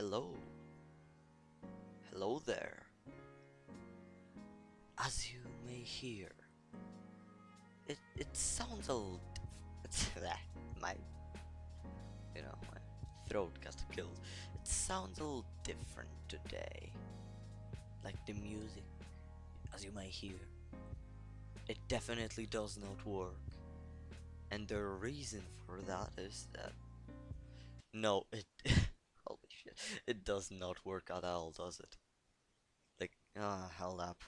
Hello. Hello there. As you may hear, it sounds a little my my throat got killed. It sounds a little different today. Like the music, as you may hear, it definitely does not work. And the reason for that is that no, it holy shit, it does not work at all, does it? Like, held up.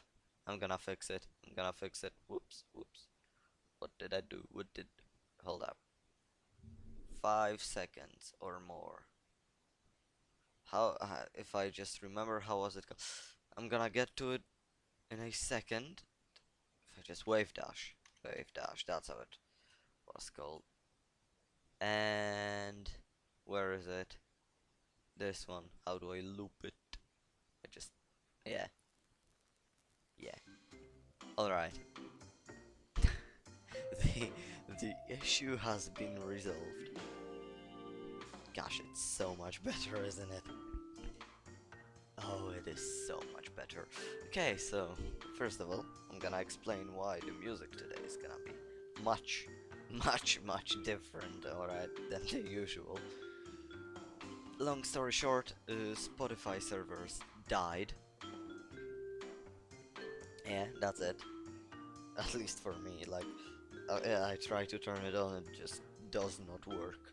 I'm gonna fix it. I'm gonna fix it. Whoops, whoops. What did I do? What did? Hold up. 5 seconds or more. How? If I just remember how was it? I'm gonna get to it in a second. If I just wave dash. That's how it was called. And where is it? This one. How do I loop it? I just, yeah, yeah. All right. the the issue has been resolved. Gosh, it's so much better, isn't it? Oh, it is so much better. Okay, so first of all, I'm gonna explain why the music today is gonna be much, much different, alright, than the usual. Long story short, Spotify servers died. Yeah, that's it. At least for me, like, I try to turn it on, it just does not work.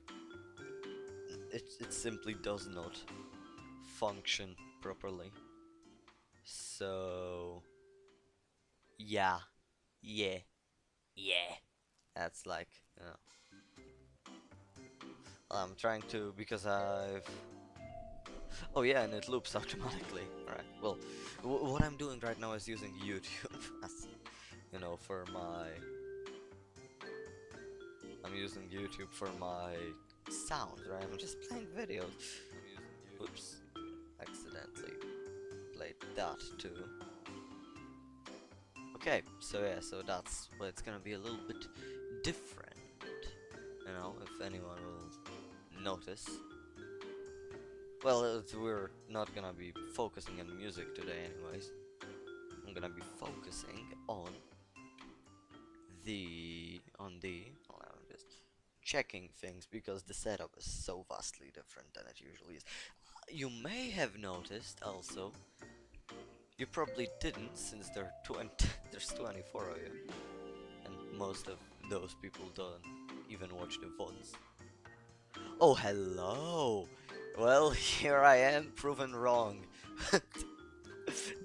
It simply does not function properly. So yeah, yeah, yeah. That's like, I'm trying to because I've. Oh yeah, and it loops automatically. Alright. Well, what I'm doing right now is using YouTube as, for my. I'm using YouTube for my sounds, right? I'm just playing videos. I'm using YouTube. Oops, accidentally played that too. Okay, so yeah, so that's why it's gonna be a little bit different, if anyone will notice. Well, we're not gonna be focusing on music today anyways. I'm gonna be focusing on hold on, I'm just checking things because the setup is so vastly different than it usually is. You may have noticed also, you probably didn't since there's 24 of you. And most of those people don't even watch the VODs. Oh, hello! Well, here I am, proven wrong.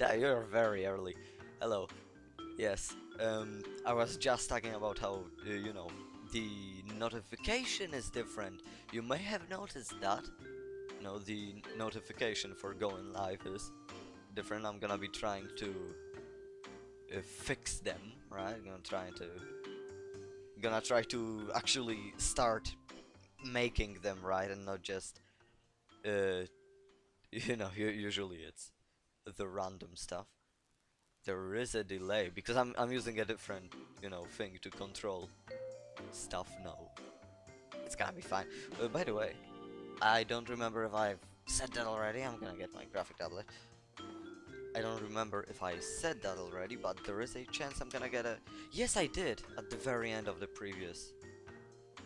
You're very early. Hello. Yes, I was just talking about how, the notification is different. You may have noticed that. The notification for going live is different. I'm gonna be trying to fix them, right? Gonna try to actually start making them right and not just uh usually it's the random stuff. There is a delay because I'm using a different thing to control stuff now. It's gonna be fine. By the way, I don't remember if I've said that already. I'm gonna get my graphic tablet. I don't remember if I said that already, but there is a chance I'm gonna get a. Yes, I did at the very end of the previous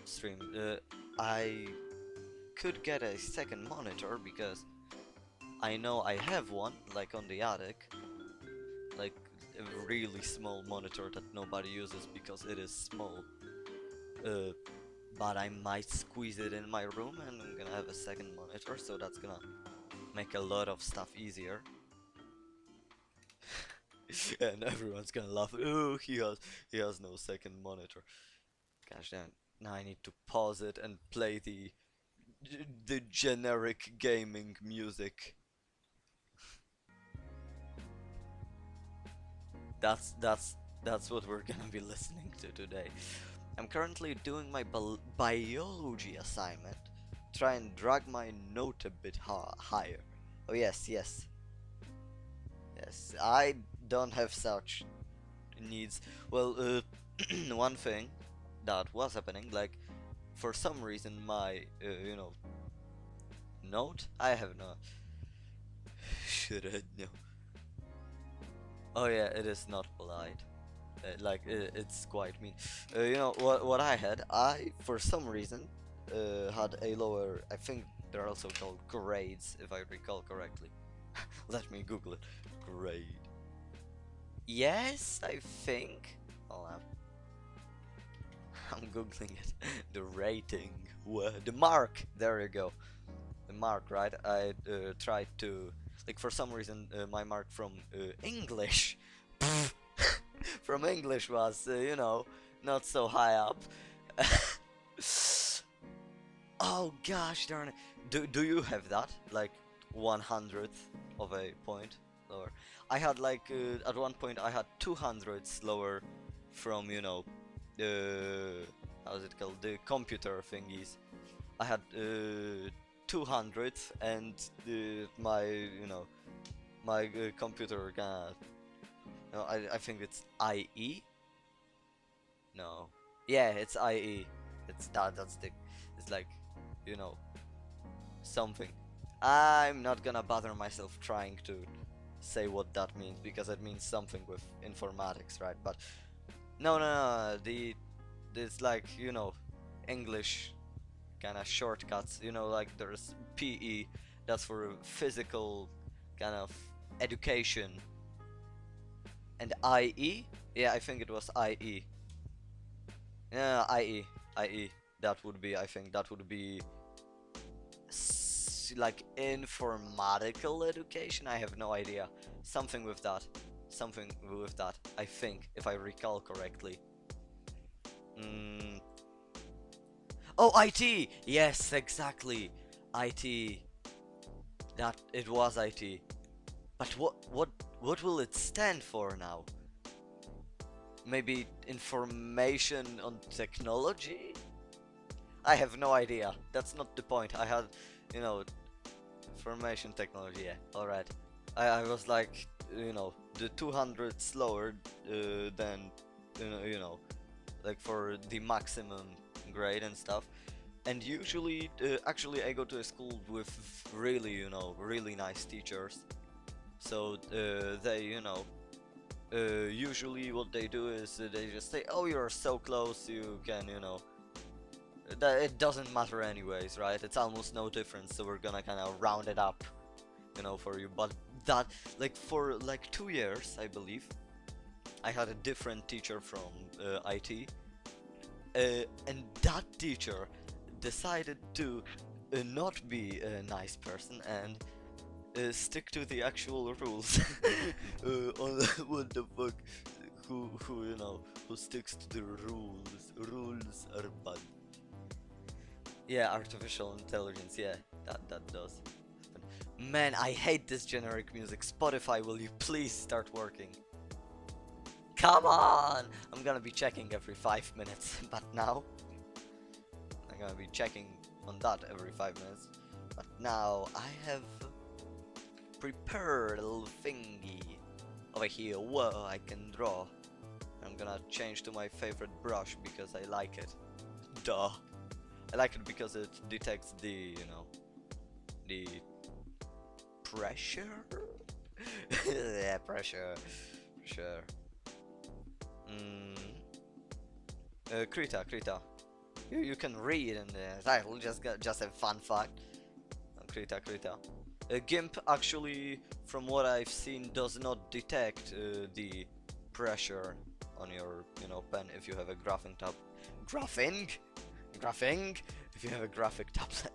stream. I could get a second monitor because I know I have one, like on the attic, like a really small monitor that nobody uses because it is small. But I might squeeze it in my room and I'm gonna have a second monitor, so that's gonna make a lot of stuff easier. And everyone's gonna laugh. Oh, he has no second monitor. Gosh damn. Now I need to pause it and play the generic gaming music. That's what we're gonna be listening to today. I'm currently doing my biology assignment. Try and drag my note a bit higher. Oh yes, yes, yes. I don't have such needs. Well, one thing that was happening, like for some reason my Note? I have no. Should I know? Oh yeah, it is not polite. Like it's quite mean. You know what I had? I for some reason had a lower. I think they're also called grades, if I recall correctly. Let me Google it. Grade. Yes, I think. Hold on. I'm googling it. The rating. The mark. There you go. The mark, right? I tried to, like, for some reason, my mark from English, from English was, you know, not so high up. Oh gosh darn it. Do you have that? Like 100th of a point lower? I had like at one point I had 200s lower from, you know, how's it called, the computer thingies. I had 200 and my, you know, my computer gonna, no, I think it's IE. No, yeah, it's IE. It's that's the, it's like, you know, something. I'm not gonna bother myself trying to say what that means because it means something with informatics, right? But no, the this, like, you know, English kind of shortcuts, you know, like there's PE, that's for physical kind of education, and IE, yeah, I think it was IE, yeah, IE, that would be, I think that would be like informatical education. I have no idea, something with that, something with that, I think, if I recall correctly. mm. Oh, IT, yes, exactly, IT, that it was IT. But what will it stand for now? Maybe information on technology? I have no idea. That's not the point. I had, you know, information technology. Yeah, all right. I was like, you know, the 200 slower than, you know, like for the maximum grade and stuff. And usually, actually, I go to a school with really, you know, really nice teachers. So they, you know, usually what they do is they just say, oh, you're so close, you can, you know, that it doesn't matter anyways, right? It's almost no difference, so we're gonna kind of round it up, you know, for you. But that, like, for like 2 years, I believe, I had a different teacher from IT, and that teacher decided to not be a nice person and stick to the actual rules. On what the fuck? Who, you know, who sticks to the rules? Rules are bad. Yeah, artificial intelligence. Yeah, that does happen. Man, I hate this generic music. Spotify, will you please start working? Come on! I'm gonna be checking every 5 minutes, but now I'm gonna be checking on that every 5 minutes. But now I have prepared a little thingy over here. Whoa, I can draw. I'm gonna change to my favorite brush because I like it. Duh. I like it because it detects the, you know, the pressure. Yeah, pressure. Sure. Krita. You can read in the title. Just a fun fact. Krita. GIMP actually, from what I've seen, does not detect the pressure on your, you know, pen if you have a graphing, if you have a graphic tablet.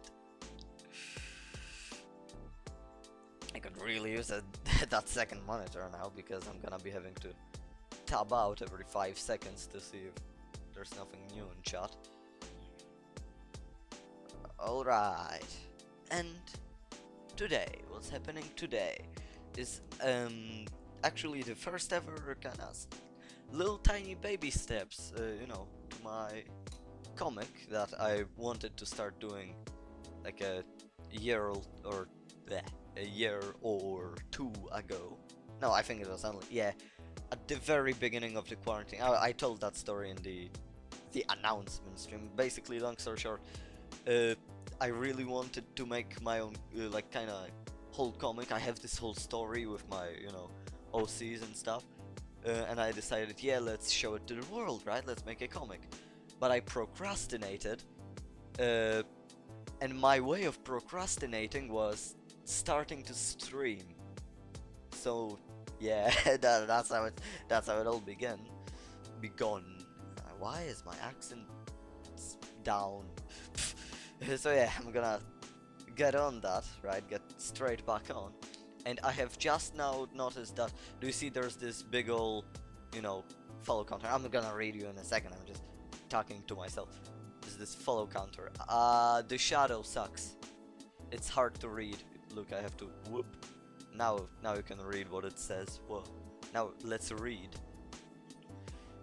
I could really use that second monitor now because I'm gonna be having to tab out every 5 seconds to see if there's nothing new in chat. Alright, and today, what's happening today is actually the first ever kind of little tiny baby steps, you know, to my comic that I wanted to start doing like a year or a year or two ago. No, I think it was only, yeah, at the very beginning of the quarantine. I told that story in the announcement stream. Basically, long story short, uh, I really wanted to make my own like kind of whole comic. I have this whole story with my OCs and stuff, and I decided, yeah, let's show it to the world, right? Let's make a comic. But I procrastinated, uh, and my way of procrastinating was starting to stream. So yeah, that's how it all begun. Why is my accent down? So yeah, I'm gonna get on that, right? Get straight back on. And I have just now noticed that. Do you see? There's this big ol', follow counter. I'm gonna read you in a second. I'm just talking to myself. There's this follow counter. The shadow sucks. It's hard to read. Look, I have to whoop. Now you can read what it says. Well, now let's read.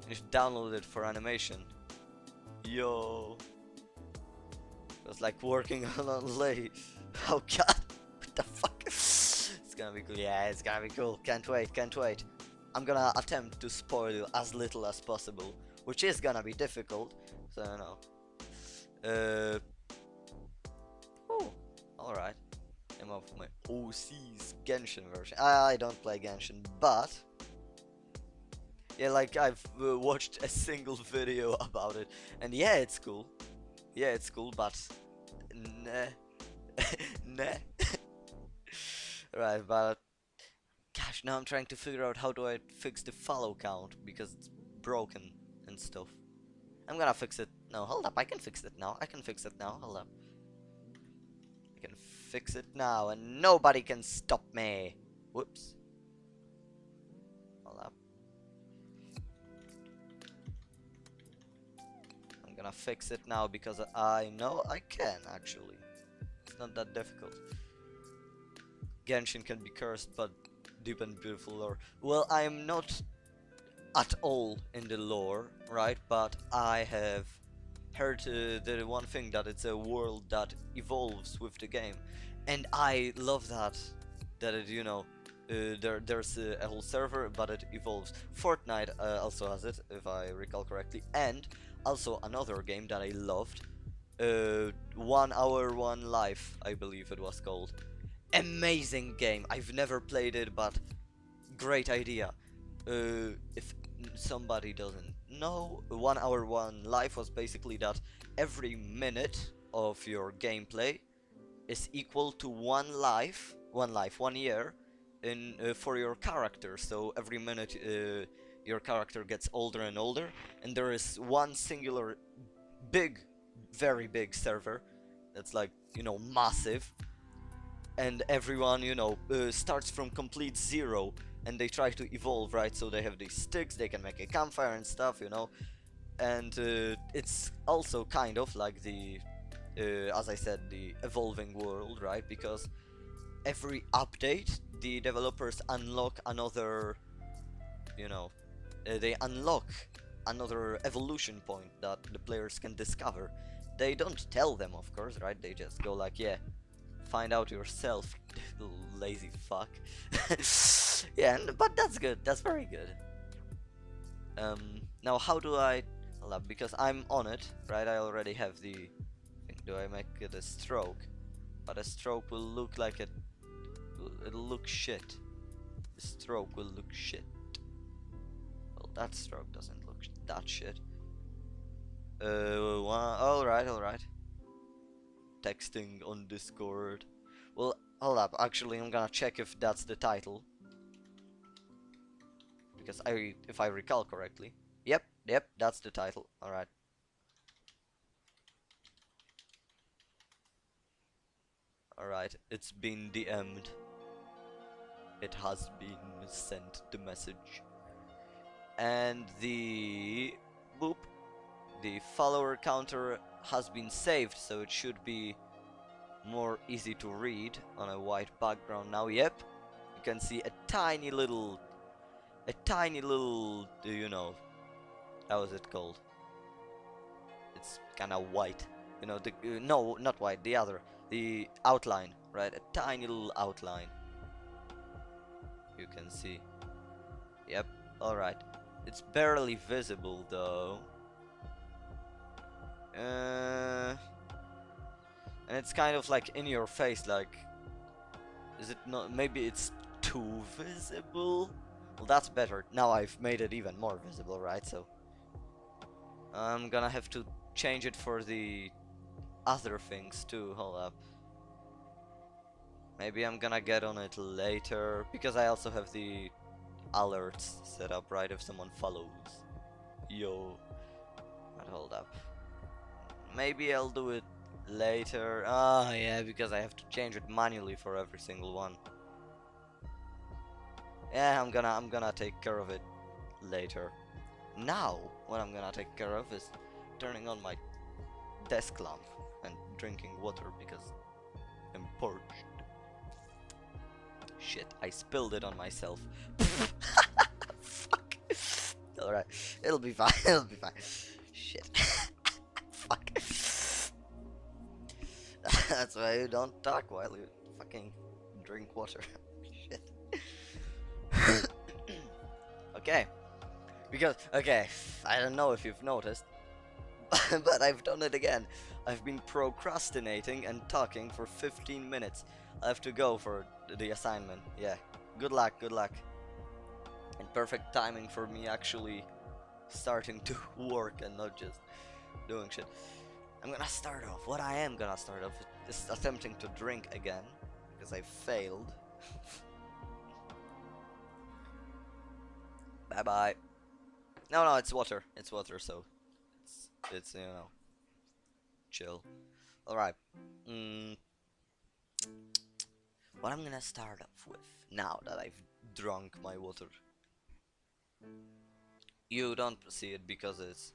You should download it for animation. Yo. It was like working on a lathe. Oh god. What the fuck? It's gonna be cool. Yeah, it's gonna be cool. Can't wait, can't wait. I'm gonna attempt to spoil as little as possible, which is gonna be difficult. So, Oh, alright. I'm off my OC's Genshin version. I don't play Genshin, but yeah, like I've watched a single video about it, and yeah, it's cool. Yeah, it's cool, but nah, nah. Right, but gosh, now I'm trying to figure out how do I fix the follow count because it's broken and stuff. I'm gonna fix it. No, hold up, I can fix it now. I can fix it now. Hold up. I can fix it now, and nobody can stop me. Whoops. Hold up. I'm gonna fix it now because I know I can actually. It's not that difficult. Genshin can be cursed, but deep and beautiful lore. Well, I am not at all in the lore, right? But I have heard the one thing that it's a world that evolves with the game, and I love that. That it, there's a whole server, but it evolves. Fortnite also has it, if I recall correctly, and also another game that I loved, 1 Hour 1 Life, I believe it was called. Amazing game. I've never played it, but great idea. If somebody doesn't know, 1 Hour 1 Life was basically that every minute of your gameplay is equal to one year in for your character. So every minute your character gets older and older, and there is one singular big, very big server that's like massive, and everyone starts from complete zero, and they try to evolve, right? So they have these sticks, they can make a campfire and stuff, and it's also kind of like the as I said, the evolving world, right? Because every update the developers unlock another, they unlock another evolution point that the players can discover. They don't tell them, of course, right? They just go like, yeah, find out yourself, lazy fuck. Yeah, but that's good. That's very good. Now how do I? Because I'm on it, right? I already have the thing. Do I make it a stroke? But a stroke will look like it'll look shit. The stroke will look shit. Well, that stroke doesn't look that shit. All right. Texting on Discord. Well, hold up. Actually, I'm gonna check if that's the title. Because if I recall correctly. Yep, that's the title. All right. All right. It's been DM'd. It has been sent the message. And the boop. The follower counter has been saved, so it should be more easy to read on a white background now. Yep, you can see a tiny little, how is it called? It's kind of white, no, not white, the outline, right? A tiny little outline. You can see. Yep, alright. It's barely visible though. it's kind of like in your face, like, is it not, maybe it's too visible? Well, that's better. Now I've made it even more visible, right? So I'm gonna have to change it for the other things too. Hold up. Maybe I'm gonna get on it later, because I also have the alerts set up, right? If someone follows. Yo. But hold up. Maybe I'll do it later. Ah, yeah, because I have to change it manually for every single one. Yeah, I'm gonna take care of it later. Now, what I'm gonna take care of is turning on my desk lamp and drinking water because I'm parched. Shit, I spilled it on myself. Fuck. Alright, it'll be fine, it'll be fine. Shit. Fuck. That's why you don't talk while you fucking drink water. Shit. Okay. Because, okay, I don't know if you've noticed, but I've done it again. I've been procrastinating and talking for 15 minutes. I have to go for the assignment. Yeah. Good luck, good luck. And perfect timing for me actually starting to work and not just doing shit. I'm gonna start off. What I am gonna start off is attempting to drink again, because I failed. Bye bye. No, it's water. It's water, so it's you know, chill. All right. What I'm gonna start off with now that I've drunk my water. You don't see it because it's.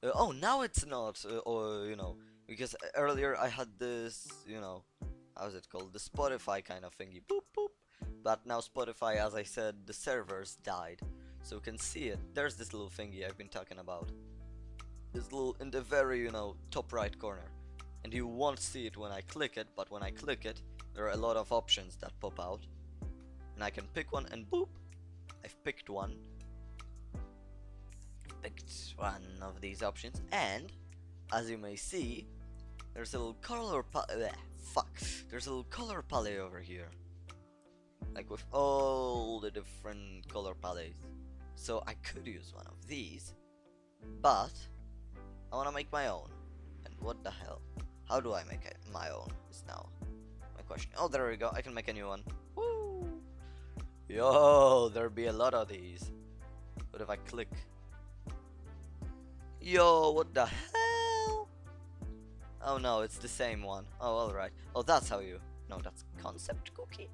Oh, now it's not. Or you know, because earlier I had this. You know, how's it called? The Spotify kind of thingy. Boop boop. But now Spotify, as I said, the servers died. So you can see it. There's this little thingy I've been talking about. This little in the very, you know, top right corner. And you won't see it when I click it, but when I click it, there are a lot of options that pop out. And I can pick one and boop. I've picked one. Picked one of these options, and as you may see, there's a little color There's a little color palette over here. Like with all the different color palettes. So I could use one of these, but I wanna make my own. And what the hell? How do I make it my own is now my question. Oh, there we go, I can make a new one. Woo! Yo, there'll be a lot of these. But if I click, yo, what the hell? Oh no, it's the same one. Oh, alright. Oh, that's how you. No, that's concept cookie.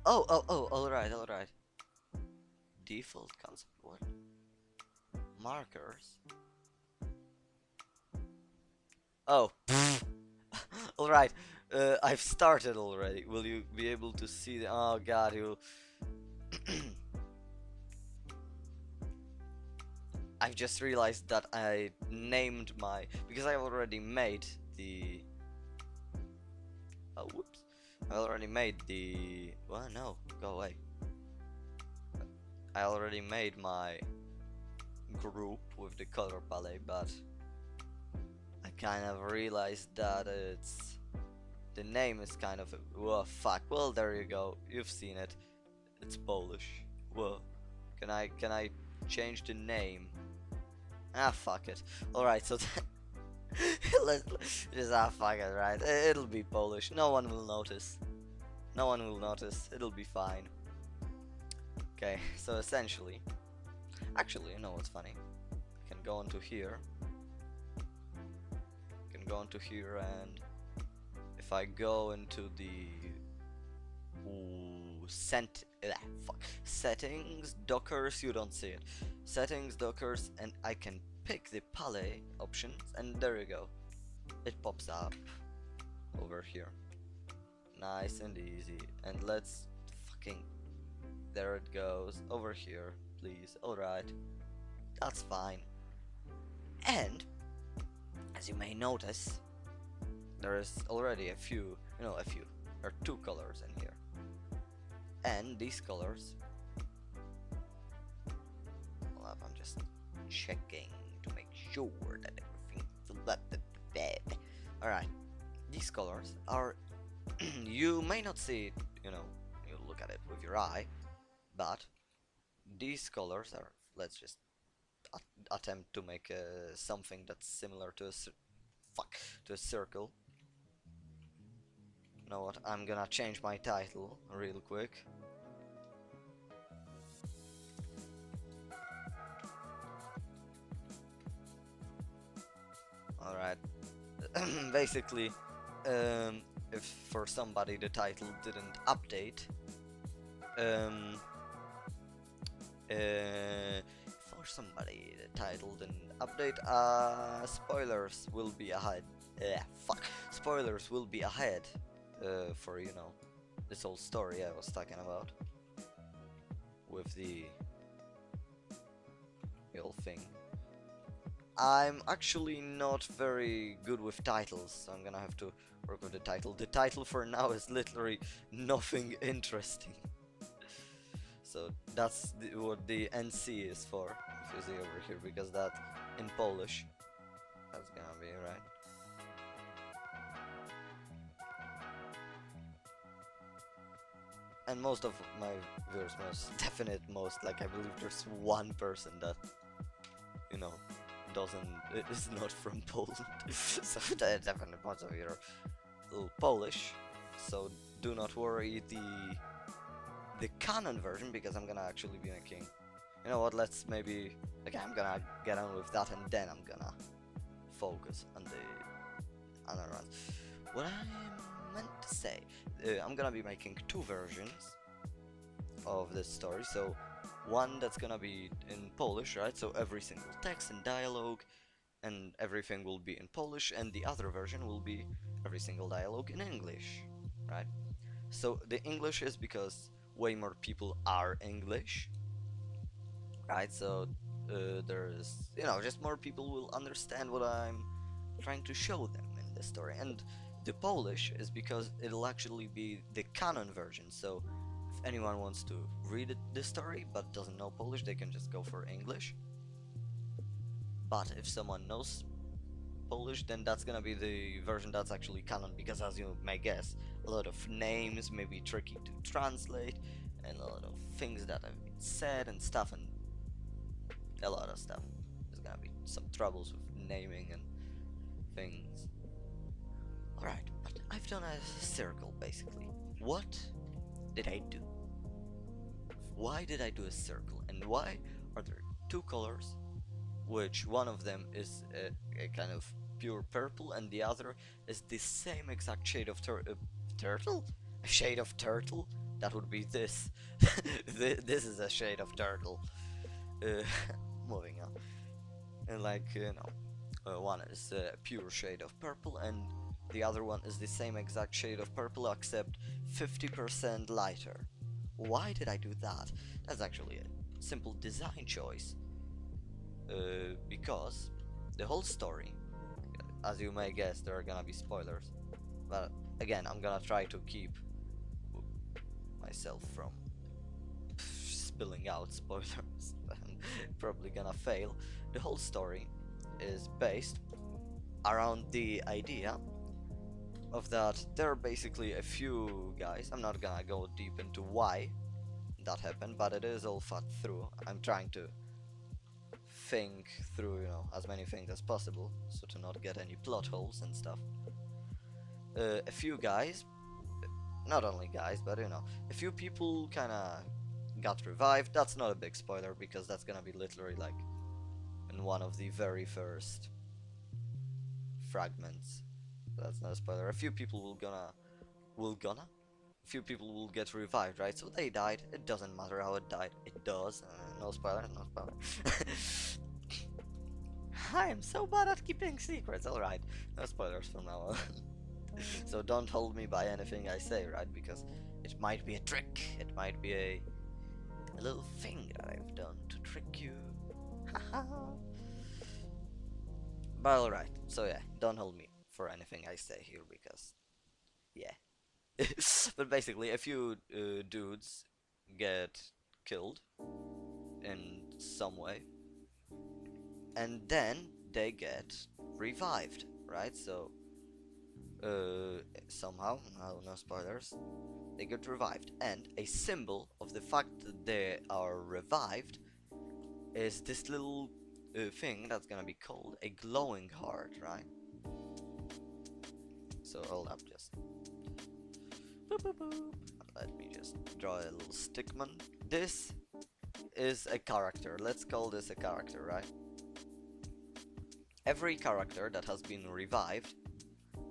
Oh, alright. Default concept, what? Markers? Oh. Alright. I've started already. Will you be able to see the. Oh god, you. I've just realized that I named my. Because I already made the. Oh, whoops. I already made the. Well, no, go away. I already made my group with the color palette, but I kind of realized that it's. The name is kind of. Whoa, fuck. Well, there you go. You've seen it. It's Polish. Whoa. Can I change the name? Ah, fuck it. Alright, so let's just fuck it, right? It'll be Polish. No one will notice. No one will notice. It'll be fine. Okay, so essentially, actually, you know what's funny? I can go into here. And if I go into the settings, Dockers, you don't see it. Settings, Dockers, and I can pick the palette options, and there you go. It pops up over here. Nice and easy. And let's fucking. There it goes. Over here, please. Alright. That's fine. And, as you may notice, there is already a few. There are two colors in here. And these colors. Hold up, I'm just checking to make sure that everything's selected Alright, these colors are you may not see it, you know, you look at it with your eye, but these colors are, let's just attempt to make something that's similar to a to a circle. You know what, I'm gonna change my title real quick. Alright, basically, if for somebody the title didn't update, um, for somebody the title didn't update, spoilers will be ahead. Spoilers will be ahead, for, you know, this whole story I was talking about with the whole thing. I'm actually not very good with titles, so I'm gonna have to work with the title. The title for now is literally nothing interesting. So that's what the NC is for, if you see over here, because that in Polish, that's gonna be right. And most of my viewers, most, like, I believe there's one person that, you know, is not from Poland. So definitely most of you are little Polish. So do not worry, the canon version, because I'm gonna actually be making, you know what, let's maybe, okay, I'm gonna get on with that and then I'm gonna focus on the other ones. What I meant to say, I'm gonna be making two versions of this story. So one that's gonna be in Polish, right? So every single text and dialogue and everything will be in Polish, and the other version will be every single dialogue in English, right? So the English is because way more people are English, right? So there's, you know, just more people will understand what I'm trying to show them in the story. And the Polish is because it'll actually be the canon version. So if anyone wants to read the story but doesn't know Polish, they can just go for English. But if someone knows Polish, then that's gonna be the version that's actually canon, because as you may guess, a lot of names may be tricky to translate, and a lot of things that have been said and stuff, and a lot of stuff. There's gonna be some troubles with naming and things. Alright, but I've done a circle basically. What did I do? Why did I do a circle? And why are there two colors, which one of them is a kind of pure purple and the other is the same exact shade of turtle? A shade of turtle? That would be this. This is a shade of turtle. Uh, moving on. And like, you know, one is a pure shade of purple and the other one is the same exact shade of purple except 50% lighter. Why did I do that? That's actually a simple design choice. Because the whole story, as you may guess, there are gonna be spoilers. But again, I'm gonna try to keep myself from spilling out spoilers. I'm probably gonna fail. The whole story is based around the idea of that there are basically a few guys. I'm not gonna go deep into why that happened, but it is all thought through. I'm trying to think through, you know, as many things as possible, so to not get any plot holes and stuff. A few guys, not only guys, but, you know, a few people kinda got revived. That's not a big spoiler, because that's gonna be literally like in one of the very first fragments. That's not a spoiler. A few people a few people will get revived, right? So they died. It doesn't matter how it died. It does. No spoiler, no spoiler. I am so bad at keeping secrets. Alright, no spoilers from now on. So don't hold me by anything I say, right? Because it might be a trick. It might be a little thing that I've done to trick you. But alright, so yeah, don't hold me for anything I say here, because yeah. But basically, a few dudes get killed in some way, and then they get revived, right? So somehow, no spoilers, they get revived, and a symbol of the fact that they are revived is this little thing that's gonna be called a glowing heart, right? So hold up, just boop, boop, boop. Let me just draw a little stickman. This is a character. Let's call this a character, right? Every character that has been revived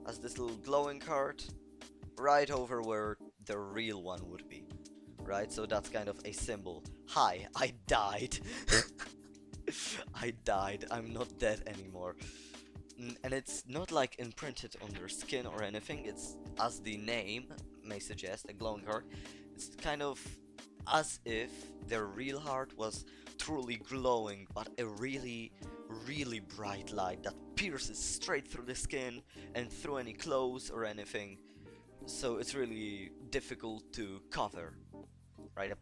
has this little glowing heart right over where the real one would be, right? So that's kind of a symbol. Hi, I died. I died. I'm not dead anymore. And it's not like imprinted on their skin or anything. It's, as the name may suggest, a glowing heart. It's kind of as if their real heart was truly glowing, but a really, really bright light that pierces straight through the skin and through any clothes or anything. So it's really difficult to cover, right?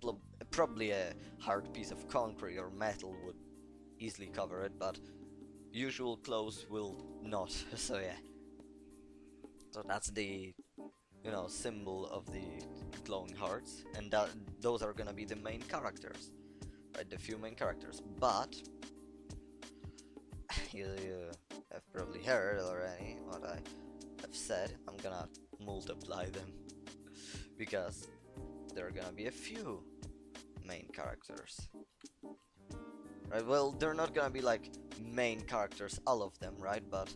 Probably a hard piece of concrete or metal would easily cover it, but usual clothes will not. So yeah. So that's the, you know, symbol of the glowing hearts, and that those are gonna be the main characters, right? The few main characters. But you have probably heard already what I have said. I'm gonna multiply them because there are gonna be a few main characters, right? Well, they're not gonna be like main characters, all of them, right? But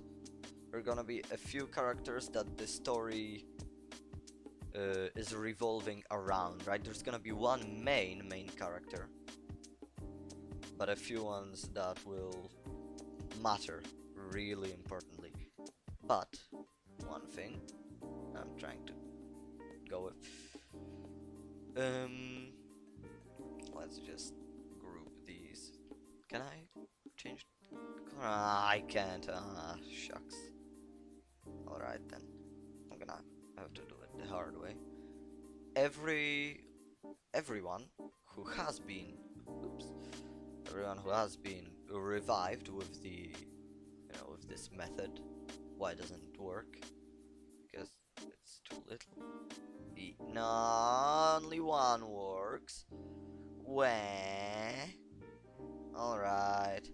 there are gonna be a few characters that the story is revolving around, right? There's gonna be one main character, but a few ones that will matter really importantly. But one thing I'm trying to go with, let's just group these. Can I change? I can't. Shucks. Alright then. I'm gonna have to do it the hard way. Everyone who has been, everyone who has been revived with the, with this method. Why doesn't it work? Because it's too little. Only one works. When? Alright.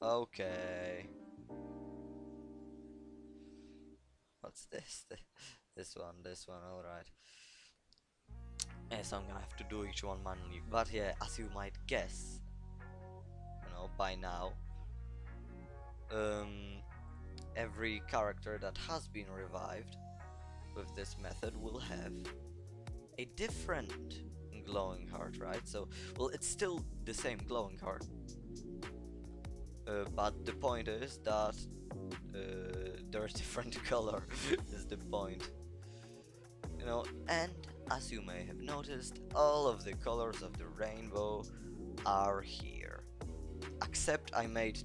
Okay. What's this? This one, alright. Yes, I'm gonna have to do each one manually. But yeah, as you might guess, by now, every character that has been revived with this method will have a different glowing heart, right? So, well, it's still the same glowing heart, but the point is that they're a different color is the point, and as you may have noticed, all of the colors of the rainbow are here, except I made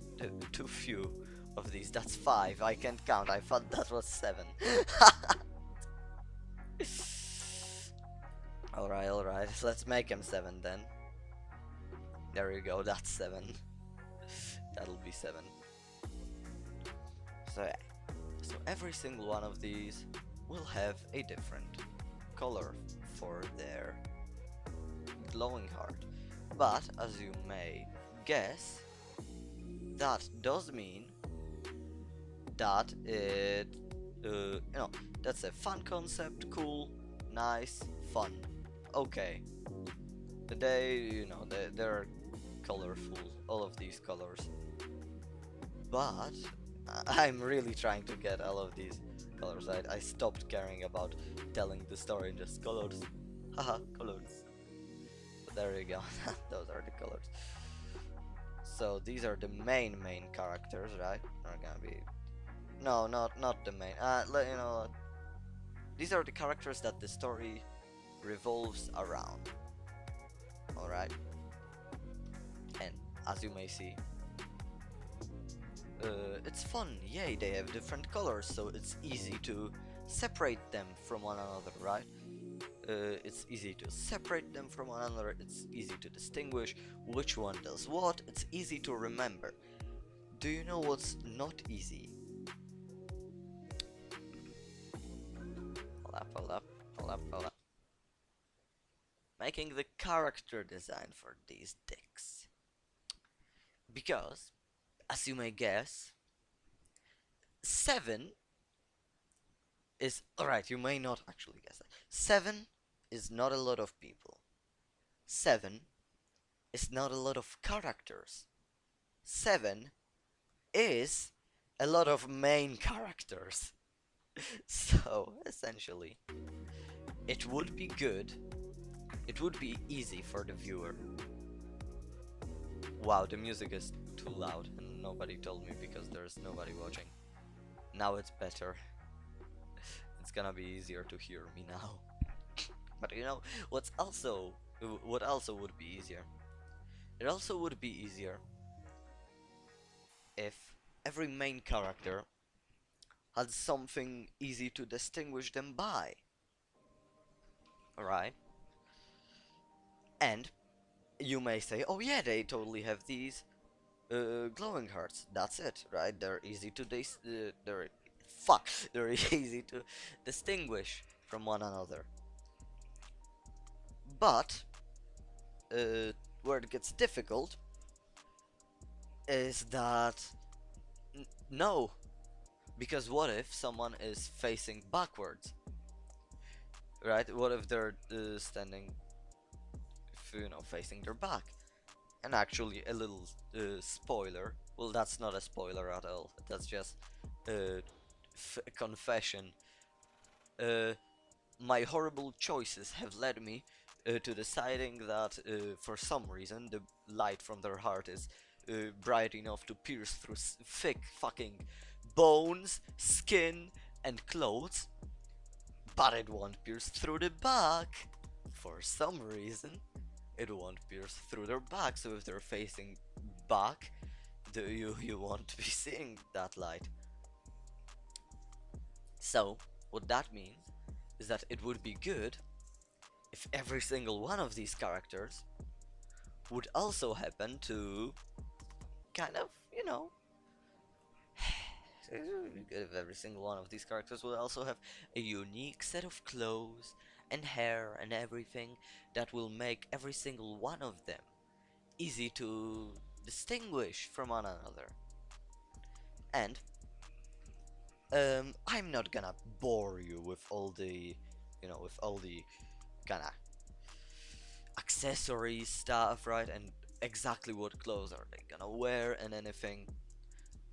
too few of these. That's 5. I can't count. I thought that was 7. Alright, let's make him 7 then. There you go, that's 7. That'll be 7. So yeah. So every single one of these will have a different color for their glowing heart. But as you may guess, that does mean that it, that's a fun concept, cool, nice, fun. Okay. They're colorful, all of these colors. But I'm really trying to get all of these colors. I stopped caring about telling the story in just colors. Haha, colors. So there you go. Those are the colors. So these are the main characters, right? Are gonna be no, not the main. These are the characters that the story revolves around. Alright? And as you may see, it's fun. Yay, they have different colors, so it's easy to separate them from one another, right? It's easy to separate them from one another, it's easy to distinguish which one does what, it's easy to remember. Do you know what's not easy? hold up, hold up, hold up. Making the character design for these dicks. Because, as you may guess, 7 is... Alright, you may not actually guess that. 7 is not a lot of people. 7 is not a lot of characters. 7 is a lot of main characters. So, essentially, it would be good, it would be easy for the viewer. Wow, the music is too loud and nobody told me because there's nobody watching. Now it's better. It's gonna be easier to hear me now. But you know, what also would be easier? It also would be easier if every main character had something easy to distinguish them by. Alright? And you may say, oh yeah, they totally have these glowing hearts. That's it, right? They're easy to they're easy to distinguish from one another. But where it gets difficult is that no, because what if someone is facing backwards, right? What if they're standing, you know, facing their back? And actually, a little spoiler. Well, that's not a spoiler at all. That's just a confession. My horrible choices have led me to deciding that for some reason the light from their heart is bright enough to pierce through thick fucking bones, skin, and clothes, but it won't pierce through the back. For some reason, it won't pierce through their back. So if they're facing back, you won't be seeing that light. So what that means is that it would be good if every single one of these characters would also happen to kind of, you know, it would be good if every single one of these characters would also have a unique set of clothes and hair and everything that will make every single one of them easy to distinguish from one another. And I'm not gonna bore you with all the, you know, with all the kinda accessory stuff, right? And exactly what clothes are they gonna wear and anything.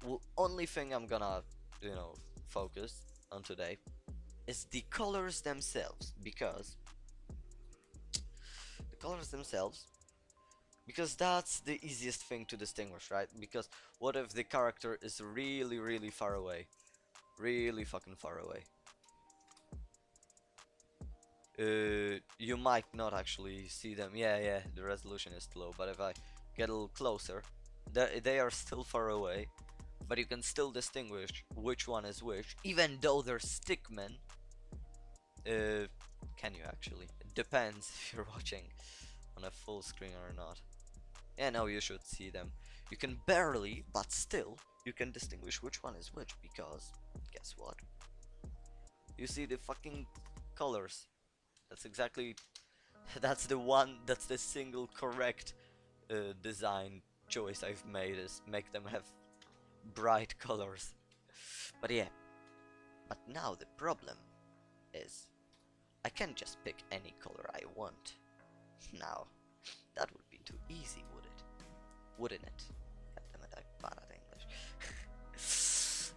Well, only thing I'm gonna, you know, focus on today is the colors themselves, because that's the easiest thing to distinguish, right? Because what if the character is really, really far away? Really fucking far away. You might not actually see them. Yeah, the resolution is low, but if I get a little closer, they are still far away, but you can still distinguish which one is which, even though they're stickmen. Can you actually? It depends if you're watching on a full screen or not. Yeah, no, you should see them. You can barely, but still, you can distinguish which one is which, because, guess what? You see the fucking colors. That's exactly, that's the single correct design choice I've made, is make them have bright colors. But yeah, but now the problem is I can't just pick any color I want. Now, that would be too easy, wouldn't it? God damn it, I'm bad at English.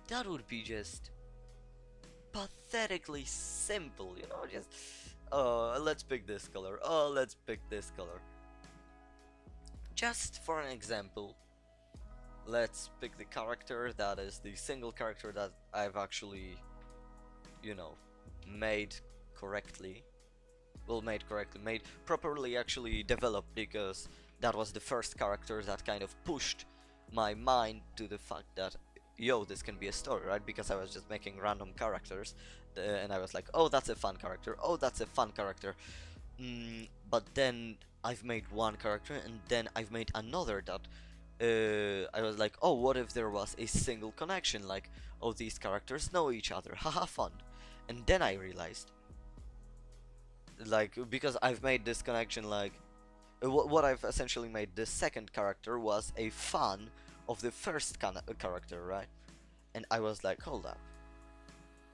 That would be just pathetically simple, you know, just let's pick this color, let's pick this color. Just for an example, let's pick the character that is the single character that I've actually, you know, made correctly. Well, made properly, actually developed, because that was the first character that kind of pushed my mind to the fact that, yo, this can be a story, right? Because I was just making random characters, and I was like, oh, that's a fun character, oh, that's a fun character. But then I've made one character, and then I've made another that I was like, oh, what if there was a single connection, like, oh, these characters know each other, haha, fun. And then I realized, like, because I've made this connection, like, what I've essentially made this second character was a fan of the first character, right? And I was like, hold up,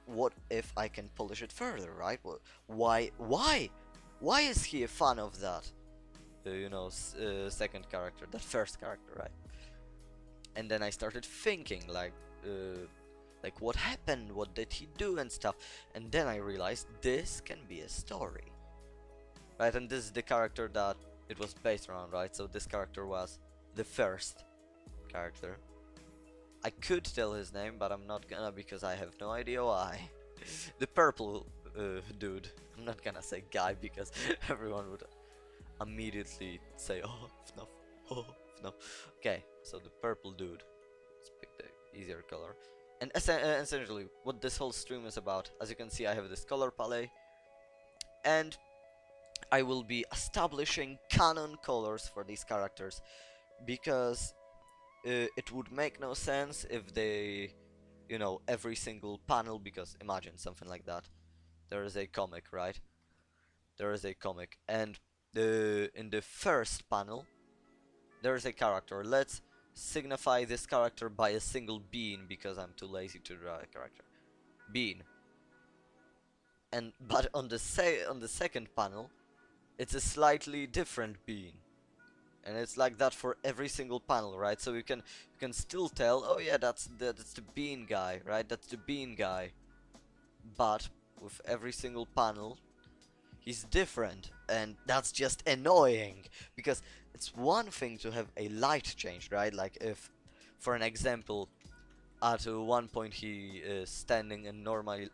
what if I can polish it further, right? Why is he a fan of that, second character, that first character, right? And then I started thinking, like what happened, what did he do and stuff, and then I realized this can be a story, right? And this is the character that it was based around, right? So this character was the first character. I could tell his name, but I'm not gonna, because I have no idea why. The purple dude. I'm not gonna say guy because everyone would immediately say, oh, FNAF, oh, FNAF. Okay, so the purple dude. Let's pick the easier color. And essentially, what this whole stream is about, as you can see, I have this color palette, and I will be establishing canon colors for these characters, because it would make no sense if they, every single panel, because imagine something like that. There is a comic, right? There is a comic, and in the first panel, there is a character. Let's signify this character by a single bean, because I'm too lazy to draw a character. Bean. But on the second panel, it's a slightly different bean. And it's like that for every single panel, right? So you can still tell, oh yeah, that's the bean guy, right? That's the bean guy. But with every single panel, he's different, and that's just annoying, because it's one thing to have a light change, right? Like if, for an example, at one point he is standing in normal, at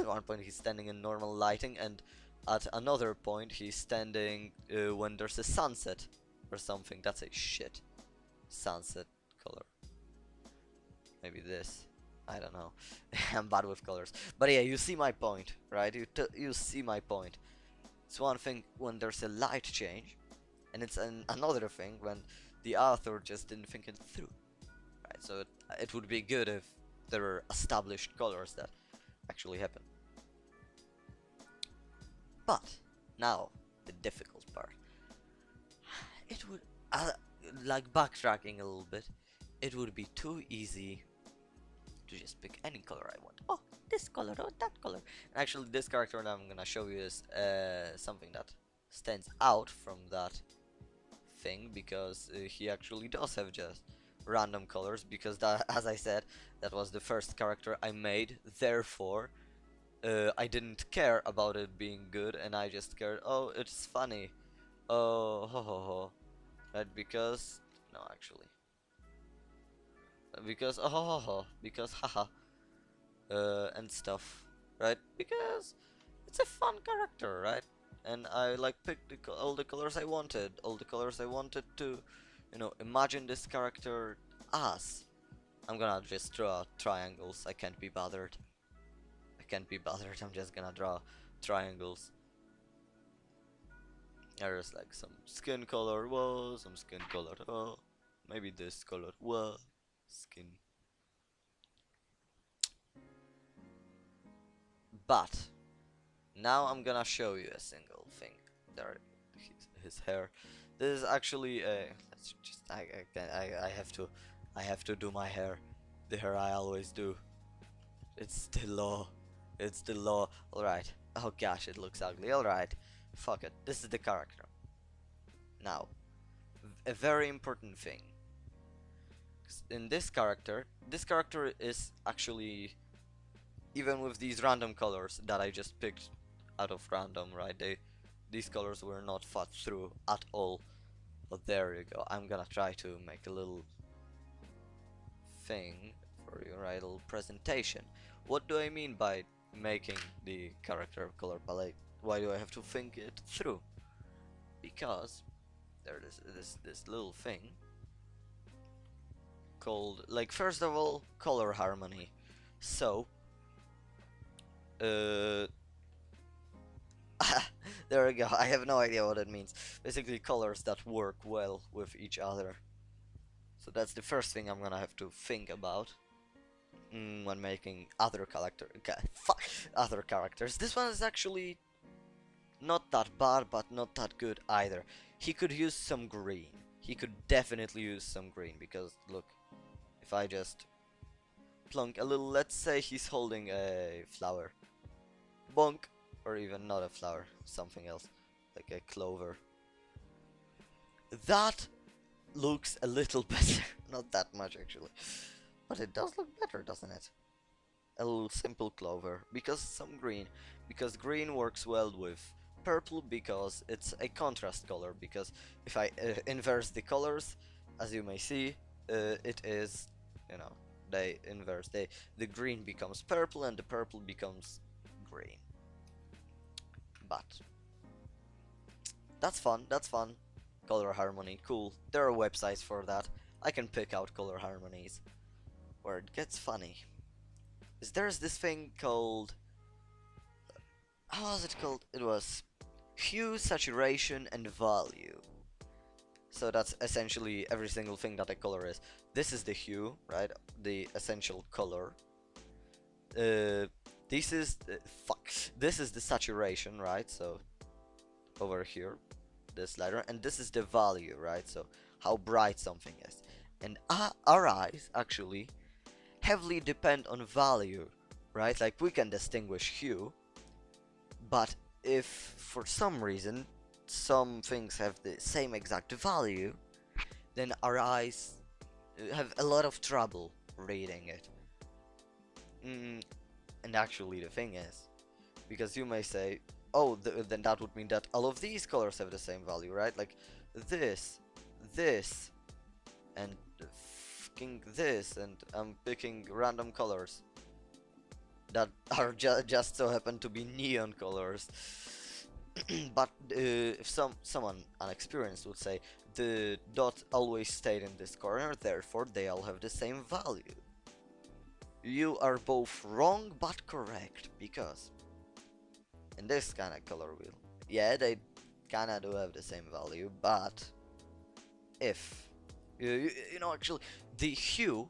one point he's standing in normal lighting, and at another point he's standing when there's a sunset or something. That's a shit sunset color. Maybe this. I don't know. I'm bad with colors. But yeah, you see my point, right? You see my point. It's one thing when there's a light change, and it's another thing when the author just didn't think it through. Right? So it would be good if there were established colors that actually happen. But now the difficult part. It would, like backtracking a little bit, it would be too easy to just pick any color I want. Oh, this color, oh, that color. And actually, this character that I'm gonna show you is something that stands out from that thing, because he actually does have just random colors, because that, as I said, that was the first character I made. Therefore, I didn't care about it being good, and I just cared, oh, it's funny. Oh, ho ho ho. Right, because, no, actually. Because, oh ho ho ho. Because, haha. And stuff. Right? Because it's a fun character, right? And I like picked all the colors I wanted. All the colors I wanted to, imagine this character as. I'm gonna just draw triangles. I can't be bothered. I'm just gonna draw triangles. There's like some skin color, whoa, some skin color, oh, maybe this color, whoa, skin. But now I'm gonna show you a single thing. There, his hair. This is actually a. Let's just. I have to do my hair. The hair I always do. It's the law. It's the law. All right. Oh gosh, it looks ugly. All right. Fuck it. This is the character. Now, a very important thing. In this character is actually, even with these random colors that I just picked out of random, right? These colors were not thought through at all. But there you go. I'm gonna try to make a little thing for you, right? A little presentation. What do I mean by making the character color palette? Why do I have to think it through? Because there is this little thing called, like, first of all, color harmony. So there we go. I have no idea what it means. Basically, colors that work well with each other. So that's the first thing I'm gonna have to think about when making other characters. This one is actually Not that bad, but not that good either. He could use some green. He could definitely use some green, because look, if I just plunk a little, let's say he's holding a flower. Bonk! Or even not a flower, something else, like a clover. That looks a little better. Not that much actually. But it does look better, doesn't it? A little simple clover, because some green. Because green works well with purple, because it's a contrast color. Because if I inverse the colors, as you may see, it is, you know, they inverse. The green becomes purple and the purple becomes green. But that's fun, that's fun. Color harmony, cool. There are websites for that. I can pick out color harmonies. Where it gets funny is there's this thing called, how was it called? It was hue, saturation, and value. So that's essentially every single thing that a color is. This is the hue, right? The essential color. This is This is the saturation, right? So over here, this letter, and this is the value, right? So how bright something is. And our eyes actually heavily depend on value, right? Like we can distinguish hue, but if for some reason some things have the same exact value, then our eyes have a lot of trouble reading it. And actually the thing is, because you may say, oh, then that would mean that all of these colors have the same value, right? Like this, this, and fucking this, and I'm picking random colors that are just so happen to be neon colors. But if someone unexperienced would say the dot always stayed in this corner, therefore they all have the same value. You are both wrong but correct, because in this kind of color wheel, yeah, they kinda do have the same value, but if you know, actually the hue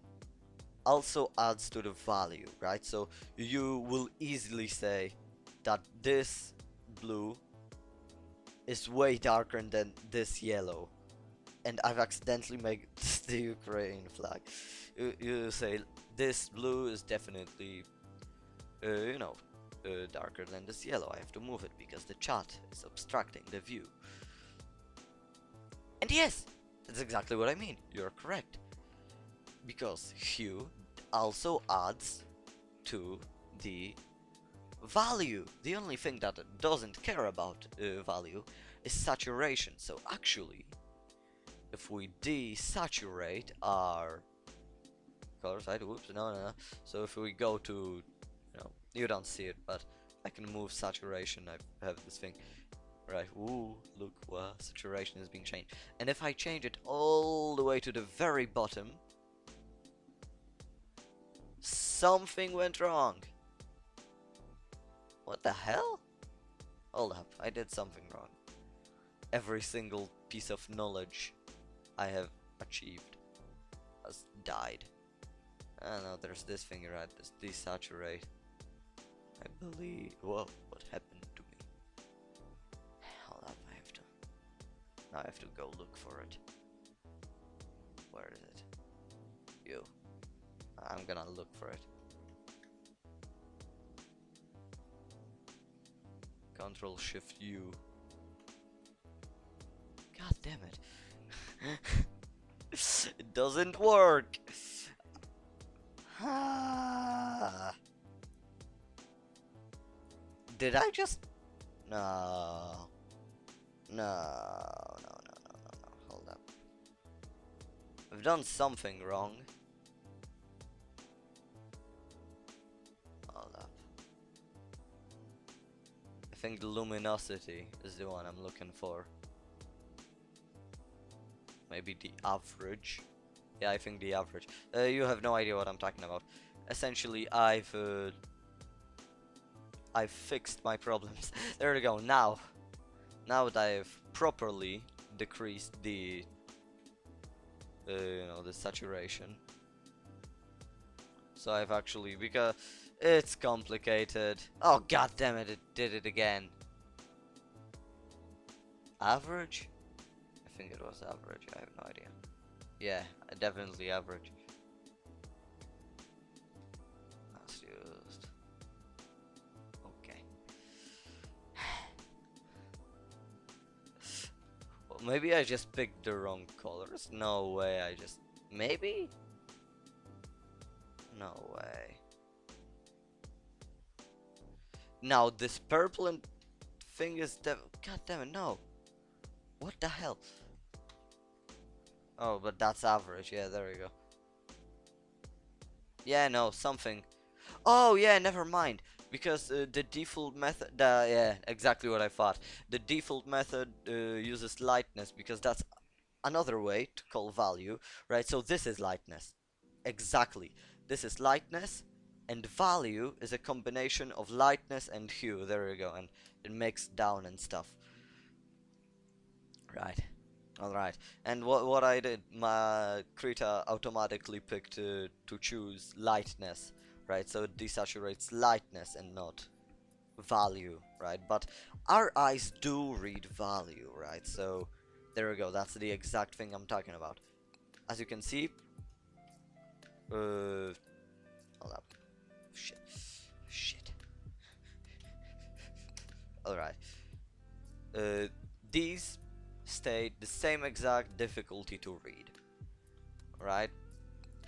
also adds to the value, right? So you will easily say that this blue is way darker than this yellow, and I've accidentally made the Ukraine flag. You say this blue is definitely darker than this yellow. I have to move it because the chat is obstructing the view. And yes, that's exactly what I mean. You're correct. Because hue also adds to the value. The only thing that it doesn't care about value is saturation. So actually, if we desaturate our color side, whoops, no. So if we go to, you don't see it, but I can move saturation. I have this thing, right? Ooh, look, wow, saturation is being changed. And if I change it all the way to the very bottom, something went wrong. What the hell? Hold up, I did something wrong. Every single piece of knowledge I have achieved has died. I don't know, there's this thing, right? This desaturate. I believe. Whoa, what happened to me? Hold up, now I have to go look for it. Where is it? You. I'm gonna look for it. Control Shift U. God damn it. It doesn't work. Did I just... No. No. Hold up. I've done something wrong. Hold up. I think the luminosity is the one I'm looking for. Maybe the average. Yeah, I think the average. You have no idea what I'm talking about. Essentially, I've fixed my problems. There we go. Now that I've properly decreased the the saturation. So I've actually, because it's complicated. Oh god damn it! It did it again. Average? I think it was average. I have no idea. Yeah, definitely average. As used. Okay. Well, maybe I just picked the wrong colors. No way. I just maybe. No way. Now this purple and thing is God damn it, no. What the hell? Oh, but that's average. Yeah, there we go. Yeah, no, something. Oh, yeah, never mind. Because the default method, yeah, exactly what I thought. The default method uses lightness because that's another way to call value, right? So this is lightness. Exactly. This is lightness, and value is a combination of lightness and hue. There we go, and it makes down and stuff. Right. Alright. And what I did, my Krita automatically picked to choose lightness, right? So it desaturates lightness and not value, right? But our eyes do read value, right? So there we go. That's the exact thing I'm talking about. As you can see, hold up. Shit. Shit. Alright. These stay the same exact difficulty to read, right?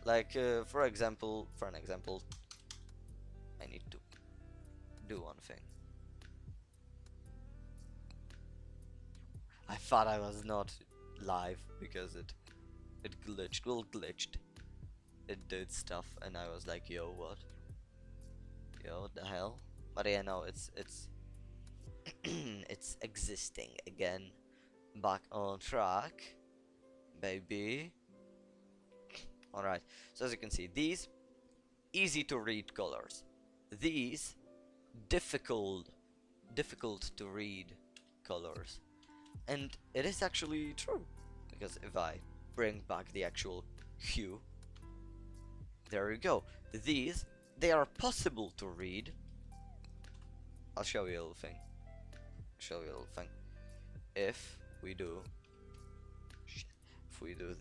Like for an example, I need to do one thing. I thought I was not live because it glitched. Well, glitched. It did stuff, and I was like, yo, what? Yo, what the hell? But yeah, no, it's it's existing again. Back on track, baby. Alright, so as you can see, these easy to read colors. These difficult to read colors. And it is actually true, because if I bring back the actual hue, there you go. These, they are possible to read. I'll show you a little thing. If we do,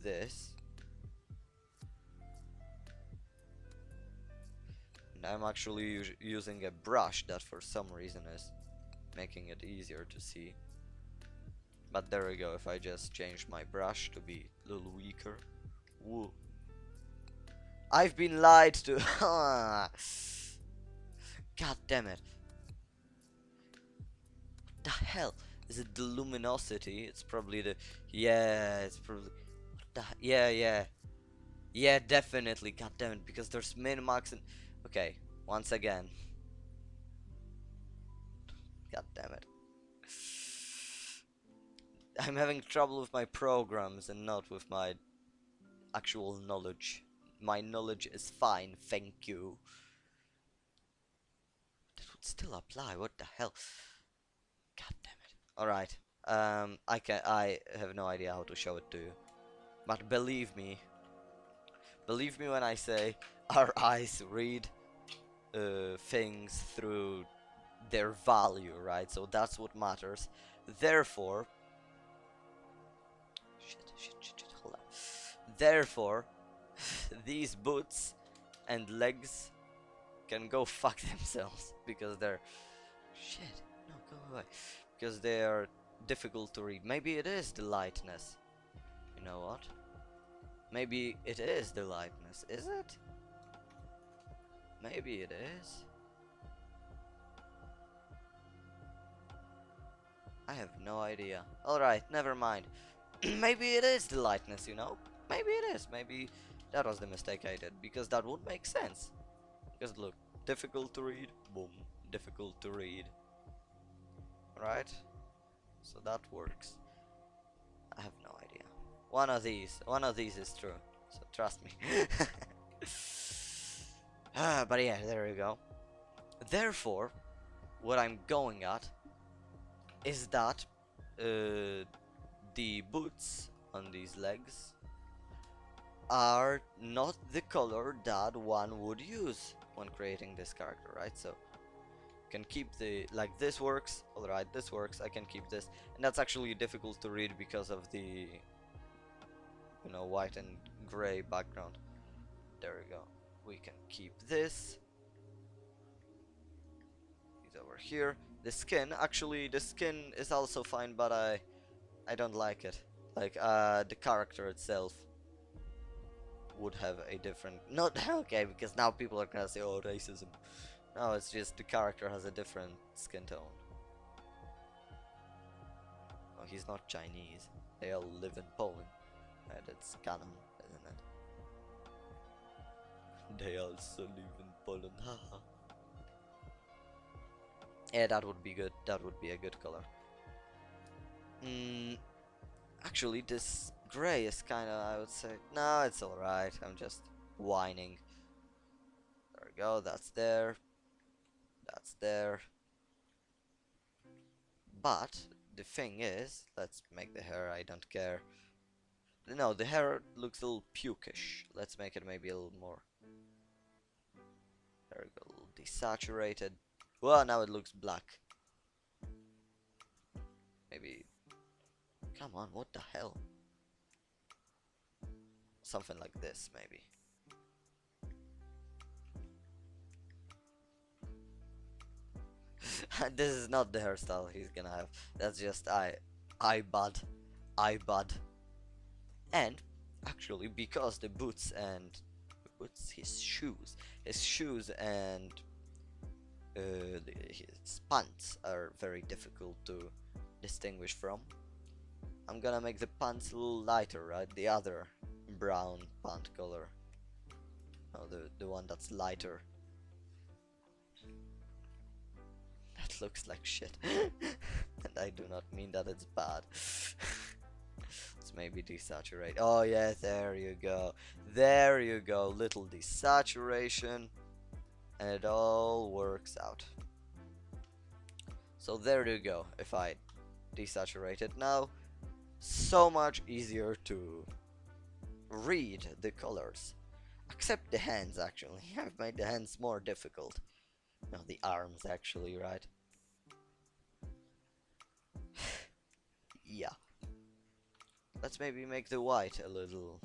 this, and I'm actually using a brush that for some reason is making it easier to see. But there we go, if I just change my brush to be a little weaker. Woo. I've been lied to. God damn it. What the hell? Is it the luminosity? It's probably the... Yeah, it's probably... What the... Yeah, yeah. Yeah, definitely. God damn it, because there's min-max and... Okay, once again. God damn it. I'm having trouble with my programs and not with my actual knowledge. My knowledge is fine, thank you. That would still apply, what the hell? God damn it. Alright. I have no idea how to show it to you. But believe me when I say our eyes read things through their value, right? So that's what matters. Therefore, hold on. Therefore, these boots and legs can go fuck themselves because they're shit. No, go away. Because they are difficult to read. Maybe it is the lightness. You know what? Maybe it is the lightness. Is it? Maybe it is. I have no idea. Alright, never mind. Maybe it is the lightness, you know? Maybe it is. Maybe that was the mistake I did. Because that would make sense. Because look, difficult to read. Boom. Difficult to read. Right? So that works. I have no idea. One of these is true. So trust me. But yeah, there we go. Therefore, what I'm going at is that the boots on these legs are not the color that one would use when creating this character, right? So Can keep the, like, this works, alright, this works, I can keep this, and that's actually difficult to read because of the, you know, white and gray background. There we go. We can keep this. He's over here. The skin, actually, the skin is also fine, but I don't like it. Like, the character itself would have a different, not okay, because now people are gonna say, oh, racism. No, it's just the character has a different skin tone. Oh, he's not Chinese. They all live in Poland. And it's canon, isn't it? They also live in Poland. Haha. Yeah, that would be good. That would be a good color. Actually, this gray is kinda, I would say, no, it's alright. I'm just whining. There we go. That's there. That's there. But the thing is, let's make the hair. I don't care. No, the hair looks a little pukish. Let's make it maybe a little more. There we go, a little desaturated. Well, now it looks black. Maybe. Come on, what the hell? Something like this, maybe. This is not the hairstyle he's gonna have. That's just iBud. And actually, because the boots and his shoes and his pants are very difficult to distinguish from. I'm gonna make the pants a little lighter, right? The other brown pant color. No, the one that's lighter. That looks like shit. And I do not mean that it's bad. Let's maybe desaturate. Oh yeah, there you go. There you go. Little desaturation. And it all works out. So there you go. If I desaturate it now, so much easier to read the colors. Except the hands, actually. I've made the hands more difficult. No, the arms, actually, right? Yeah. Let's maybe make the white a little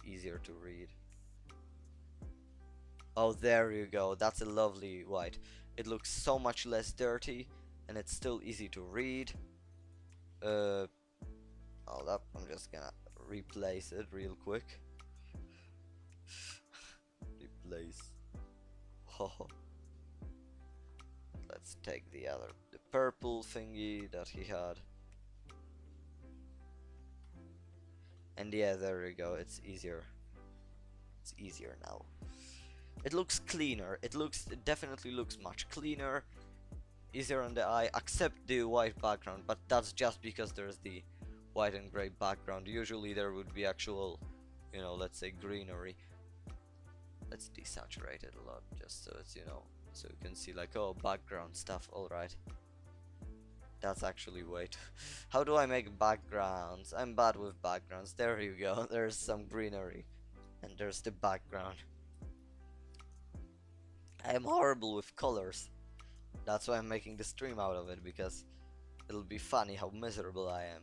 easier to read. Oh, there you go. That's a lovely white. It looks so much less dirty, and it's still easy to read. Hold up. I'm just gonna replace it real quick. Replace. Oh. Let's take the purple thingy that he had. And yeah, there we go. It's easier. It's easier now. It looks cleaner. It definitely looks much cleaner. Easier on the eye, except the white background, but that's just because there's the white and gray background. Usually there would be actual, you know, let's say greenery. Let's desaturate it a lot, just so it's, you know, so you can see like, oh, background stuff, alright. That's actually wait. How do I make backgrounds? I'm bad with backgrounds. There you go. There's some greenery. And there's the background. I am horrible with colors. That's why I'm making the stream out of it, because it'll be funny how miserable I am.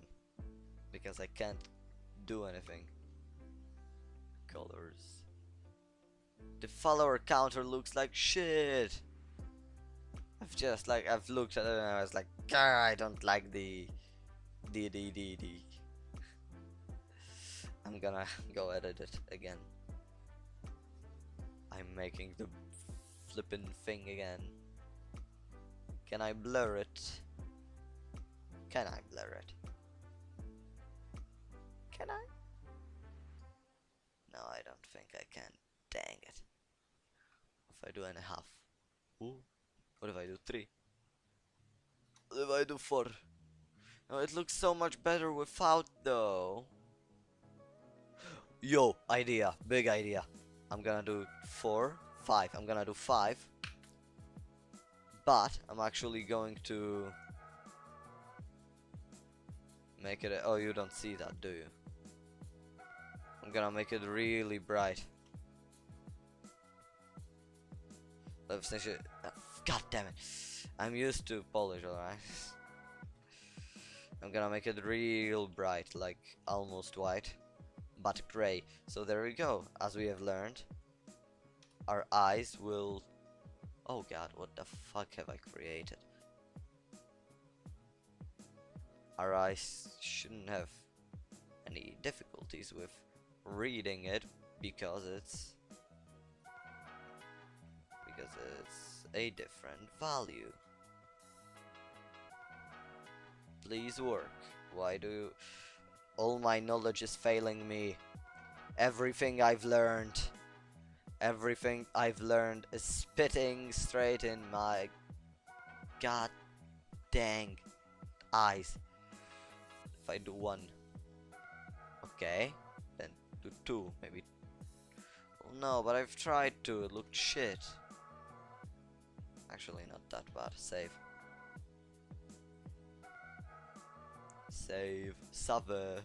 Because I can't do anything. Colors. The follower counter looks like shit. I've looked at it and I was like, I don't like the. I'm gonna go edit it again. I'm making the flippin' thing again. Can I blur it? Can I blur it? Can I? No, I don't think I can. Dang it. If I do and a half. Ooh. What if I do 3? What if I do 4? No, it looks so much better without though. Yo, idea. Big idea. I'm gonna do 4, 5. I'm gonna do 5. But I'm actually going to make it oh, you don't see that, do you? I'm gonna make it really bright. W sensie... God damn it. I'm used to Polish, alright? I'm gonna make it real bright, like almost white, but gray. So there we go. As we have learned, our eyes will... Oh god, what the fuck have I created? Our eyes shouldn't have any difficulties with reading it because it's a different value. Please work. Why do you... All my knowledge is failing me. Everything I've learned is spitting straight in my god dang eyes. If I do one, okay, then do two, maybe. Oh, no, but I've tried to. It looked shit. Actually, not that bad. Save. Save. Save.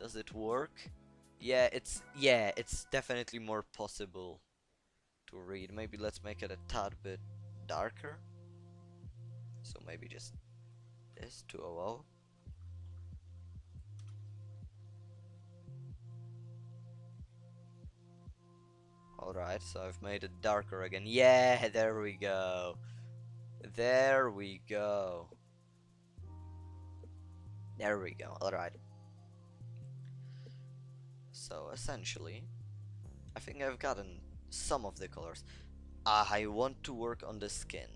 Does it work? Yeah, it's definitely more possible to read. Maybe let's make it a tad bit darker. So maybe just this 200. Alright, so I've made it darker again. Yeah, there we go. There we go. There we go. Alright. So essentially, I think I've gotten some of the colors. I want to work on the skin.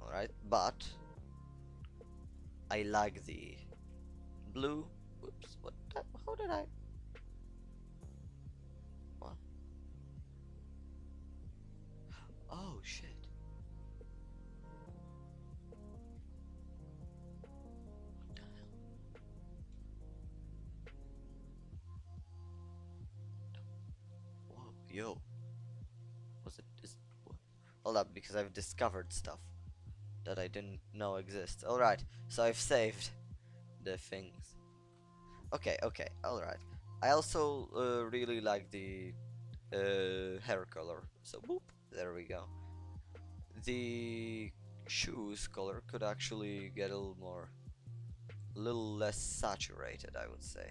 Alright, but I like the blue. Whoops, what the, how did I? What? Oh shit. What the hell? Whoa, yo. Was it this? What? Hold up, because I've discovered stuff that I didn't know exists. Alright, so I've saved the things. Okay, okay, alright. I also really like the hair color. So boop, there we go. The shoes color could actually get a little less saturated, I would say.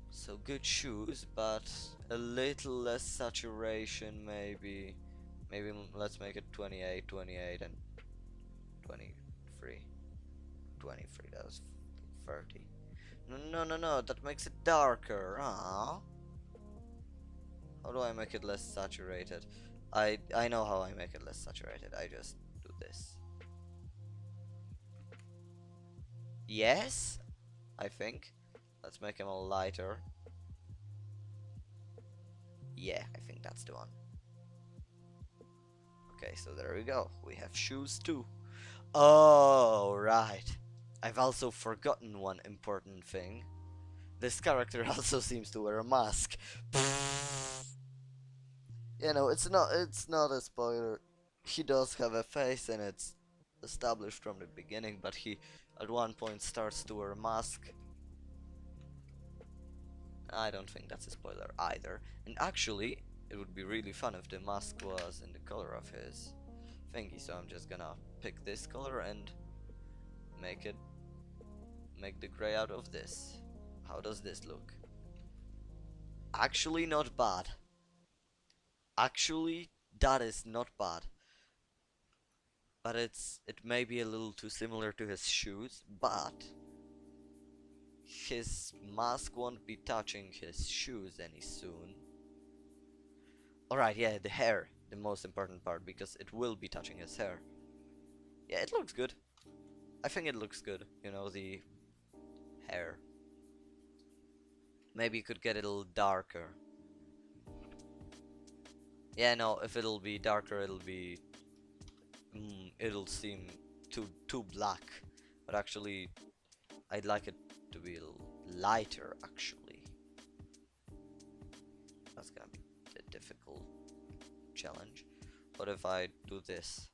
So good shoes, but a little less saturation, maybe. Maybe let's make it 28, 28, and 23. 23, that was 30. No, no, no, no, that makes it darker. Ah. How do I make it less saturated? I know how I make it less saturated. I just do this. Yes, I think. Let's make him a lighter. Yeah, I think that's the one. Okay, so there we go. We have shoes too. Oh, right. I've also forgotten one important thing. This character also seems to wear a mask. You know, it's not a spoiler. He does have a face and it's established from the beginning, but he at one point starts to wear a mask. I don't think that's a spoiler either. And actually, it would be really fun if the mask was in the color of his thingy, so I'm just gonna pick this color and make the gray out of this. How does this look? Actually not bad. Actually, that is not bad. But it may be a little too similar to his shoes, but his mask won't be touching his shoes any soon. Alright, yeah, the hair, the most important part, because it will be touching his hair. Yeah, it looks good. I think it looks good, you know, the hair. Maybe you could get it a little darker. Yeah, no, if it'll be darker, it'll seem too black. But actually, I'd like it to be a little lighter, actually. That's gonna be a difficult challenge. What if I do this?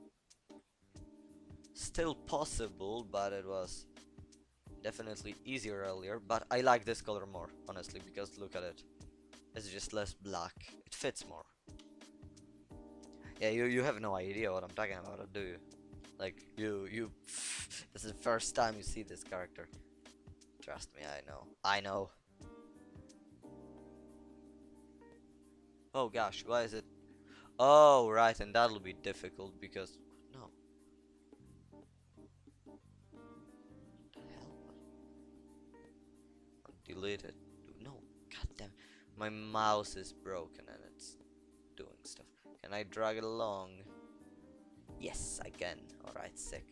Still possible, but it was definitely easier earlier, but I like this color more, honestly, because look at it. It's just less black. It fits more. Yeah, you have no idea what I'm talking about, do you? Like, you, this is the first time you see this character. Trust me, I know. I know. Oh gosh, why is it? Oh, right, and that'll be difficult because... No. What the hell? Delete it. No, god damn. My mouse is broken and it's doing stuff. Can I drag it along? Yes, I can. Alright, sick.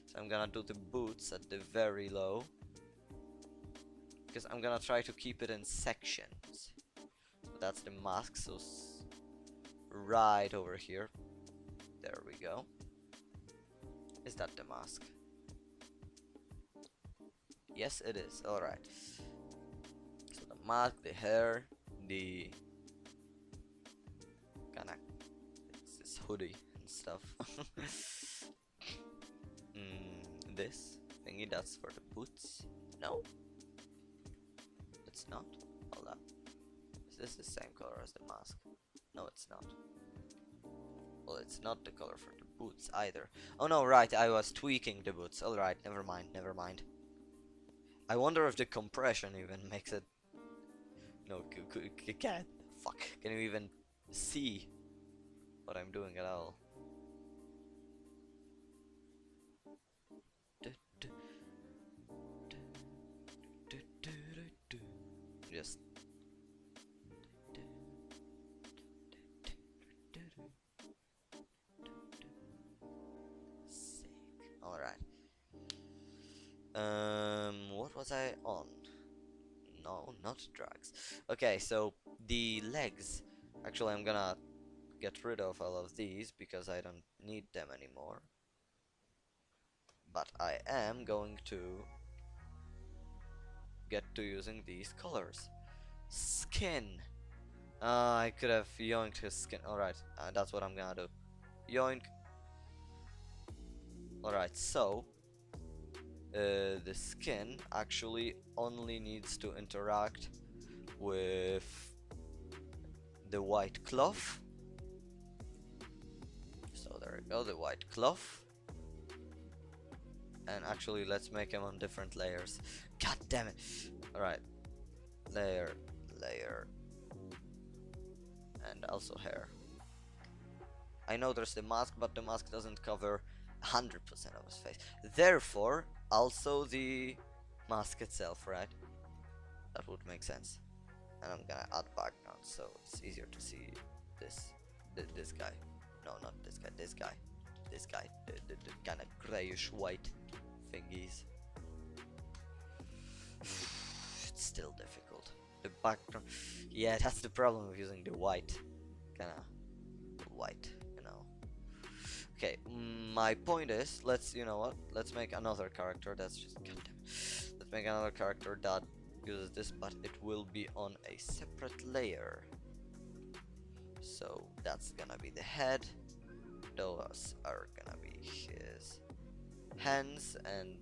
So I'm gonna do the boots at the very low. Because I'm gonna try to keep it in sections. So that's the mask, so right over here. There we go. Is that the mask? Yes, it is. Alright. So the mask, the hair, the kinda this hoodie and stuff. This thingy, that's for the boots. No, it's not. Hold up. Is this the same color as the mask? No, it's not. Well, it's not the color for the boots either. Oh no, right, I was tweaking the boots. Alright, never mind, never mind. I wonder if the compression even makes it... No, can't. Fuck. Can you even see what I'm doing at all? Just... Sick. Alright. What was I on? No, not drugs. Okay, so the legs. Actually, I'm gonna get rid of all of these because I don't need them anymore. But I am going to get to using these colors. Skin. I could have yoinked his skin. Alright, that's what I'm gonna do. Yoink. Alright, so the skin actually only needs to interact with the white cloth. So there we go, the white cloth. And actually, let's make them on different layers. God damn it! Alright, layer, layer, and also hair. I know there's the mask, but the mask doesn't cover 100% of his face. Therefore, also the mask itself, right? That would make sense. And I'm gonna add background so it's easier to see this this guy. No, not this guy, this guy. This guy, the kind of grayish white thingies. It's still difficult. The background, yeah, that's the problem with using the white, kind of white, you know. Okay, my point is, you know what? Let's make another character that's just, goddamn. Let's make another character that uses this, but it will be on a separate layer. So that's gonna be the head. Those are gonna be his hands, and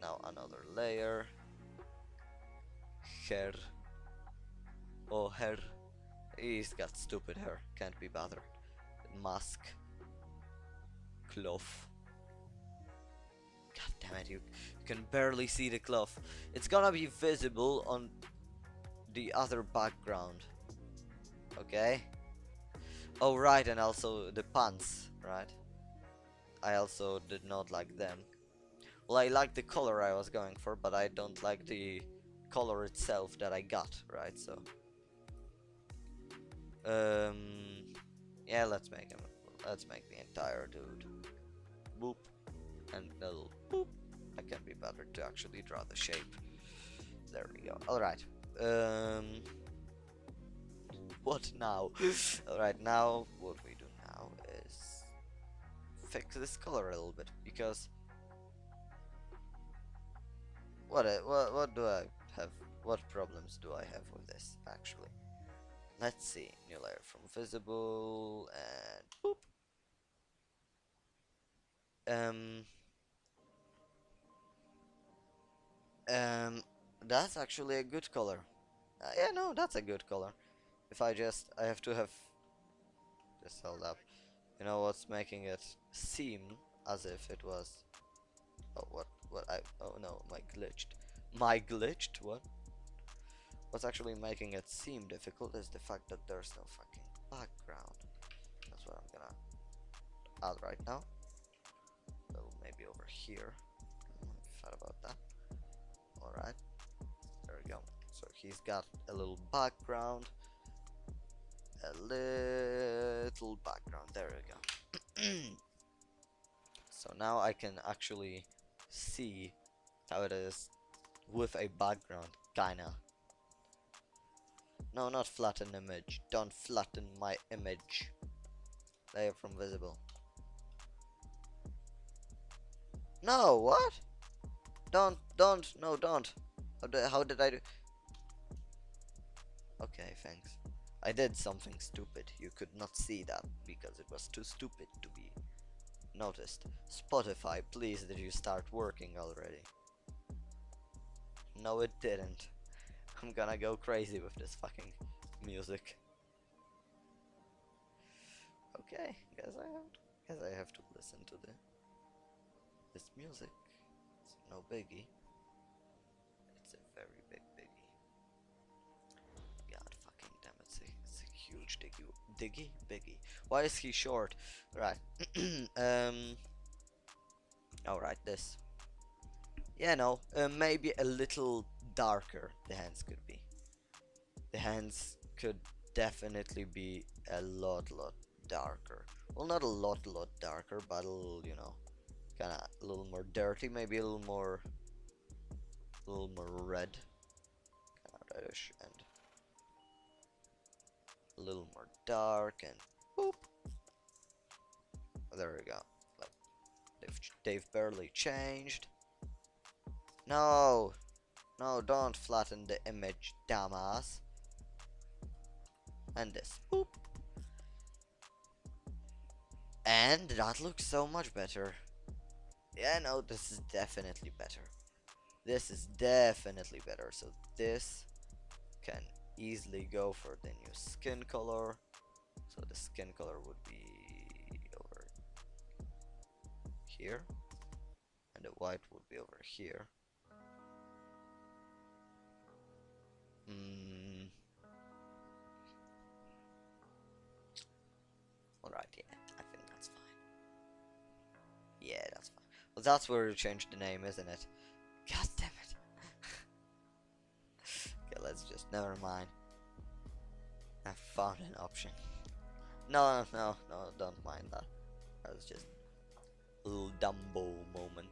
now another layer. Hair. Oh, hair. He's got stupid hair. Can't be bothered. Mask. Cloth. God damn it, you can barely see the cloth. It's gonna be visible on the other background. Okay? Oh, right, and also the pants, right? I also did not like them. Well, I like the color I was going for, but I don't like the color itself that I got, right? So, yeah, let's make him. Let's make the entire dude. Boop, and a little boop. I can be better to actually draw the shape. There we go. All right. What now? All right, now what we do now is fix this color a little bit, because what do I have? What problems do I have with this actually? Let's see. New layer from visible and boop. Um. Um, that's actually a good color. Yeah, no, that's a good color. If I have to have this held up. You know what's making it seem as if it was. Oh, oh no, my glitched. What? What's actually making it seem difficult is the fact that there's no fucking background. That's what I'm gonna add right now. So maybe over here. Thought about that. Alright, there we go. So he's got a little background. A little background. There we go. So now I can actually see how it is with a background, kinda. No, not flatten image. Don't flatten my image. Layer from visible. No, what? No, don't. How did I do? Okay, thanks. I did something stupid. You could not see that because it was too stupid to be noticed. Spotify, please, did you start working already? No, it didn't. I'm gonna go crazy with this fucking music. Okay, guess I have to listen to this music. It's no biggie. It's a very big biggie. God fucking damn it, it's a huge biggie. Why is he short? Right. Alright, this. Yeah, no, maybe a little darker the hands could be. The hands could definitely be a lot darker. Well, not a lot darker, but a little, you know, kinda a little more dirty, maybe a little more red, kinda reddish, and a little more dark, and boop. There we go. Like they've barely changed. No, don't flatten the image, dumbass. And this, boop. And that looks so much better. Yeah, no, this is definitely better. This is definitely better. So this can easily go for the new skin color. So the skin color would be over here. And the white would be over here. Alright, yeah, I think that's fine. Yeah, that's fine. Well, that's where you change the name, isn't it? God damn it. Okay, let's just, never mind. I found an option. No, don't mind that. That was just a little Dumbo moment.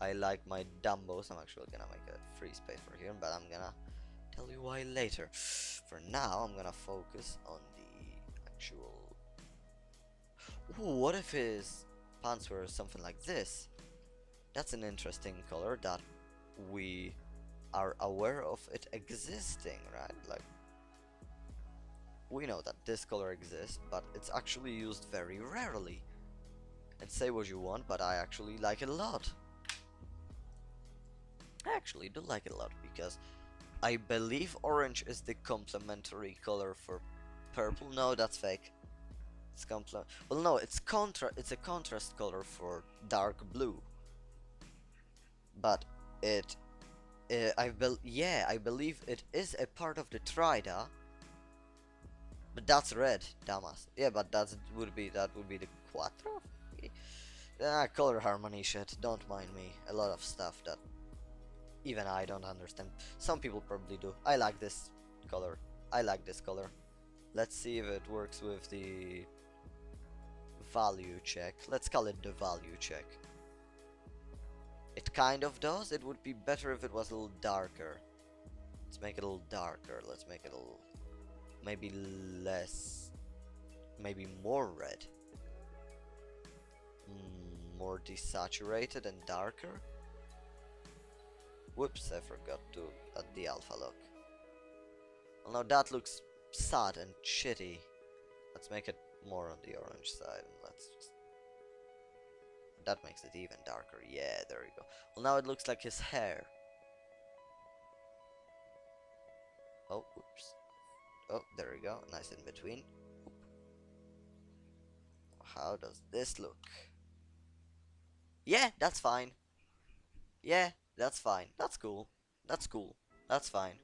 I like my Dumbos. I'm actually gonna make a free space for here, but I'm gonna tell you why later. For now, I'm gonna focus on the actual... Ooh, what if his pants were something like this? That's an interesting color that we are aware of it existing, right? Like, we know that this color exists, but it's actually used very rarely. And say what you want, but I actually like it a lot. I actually do like it a lot because I believe orange is the complementary color for purple. No, that's fake. It's well, no, it's a contrast color for dark blue. But I believe it is a part of the Trida. But that's red, damas. Yeah, but that would be the Quattro. Color harmony shit. Don't mind me. A lot of stuff that even I don't understand. Some people probably do. I like this color. Let's see if it works with the value check. Let's call it the value check. It kind of does. It would be better if it was a little darker. Let's make it a little darker. Let's make it a little... maybe less... maybe more red. More desaturated and darker. Whoops, I forgot to add the alpha look. Well, now that looks sad and shitty. Let's make it more on the orange side, and let's just... that makes it even darker. Yeah, there we go. Well, now it looks like his hair. Oh, oops. Oh, there we go. Nice in between. How does this look? Yeah, that's fine. Yeah, that's fine. That's cool. That's cool. That's fine.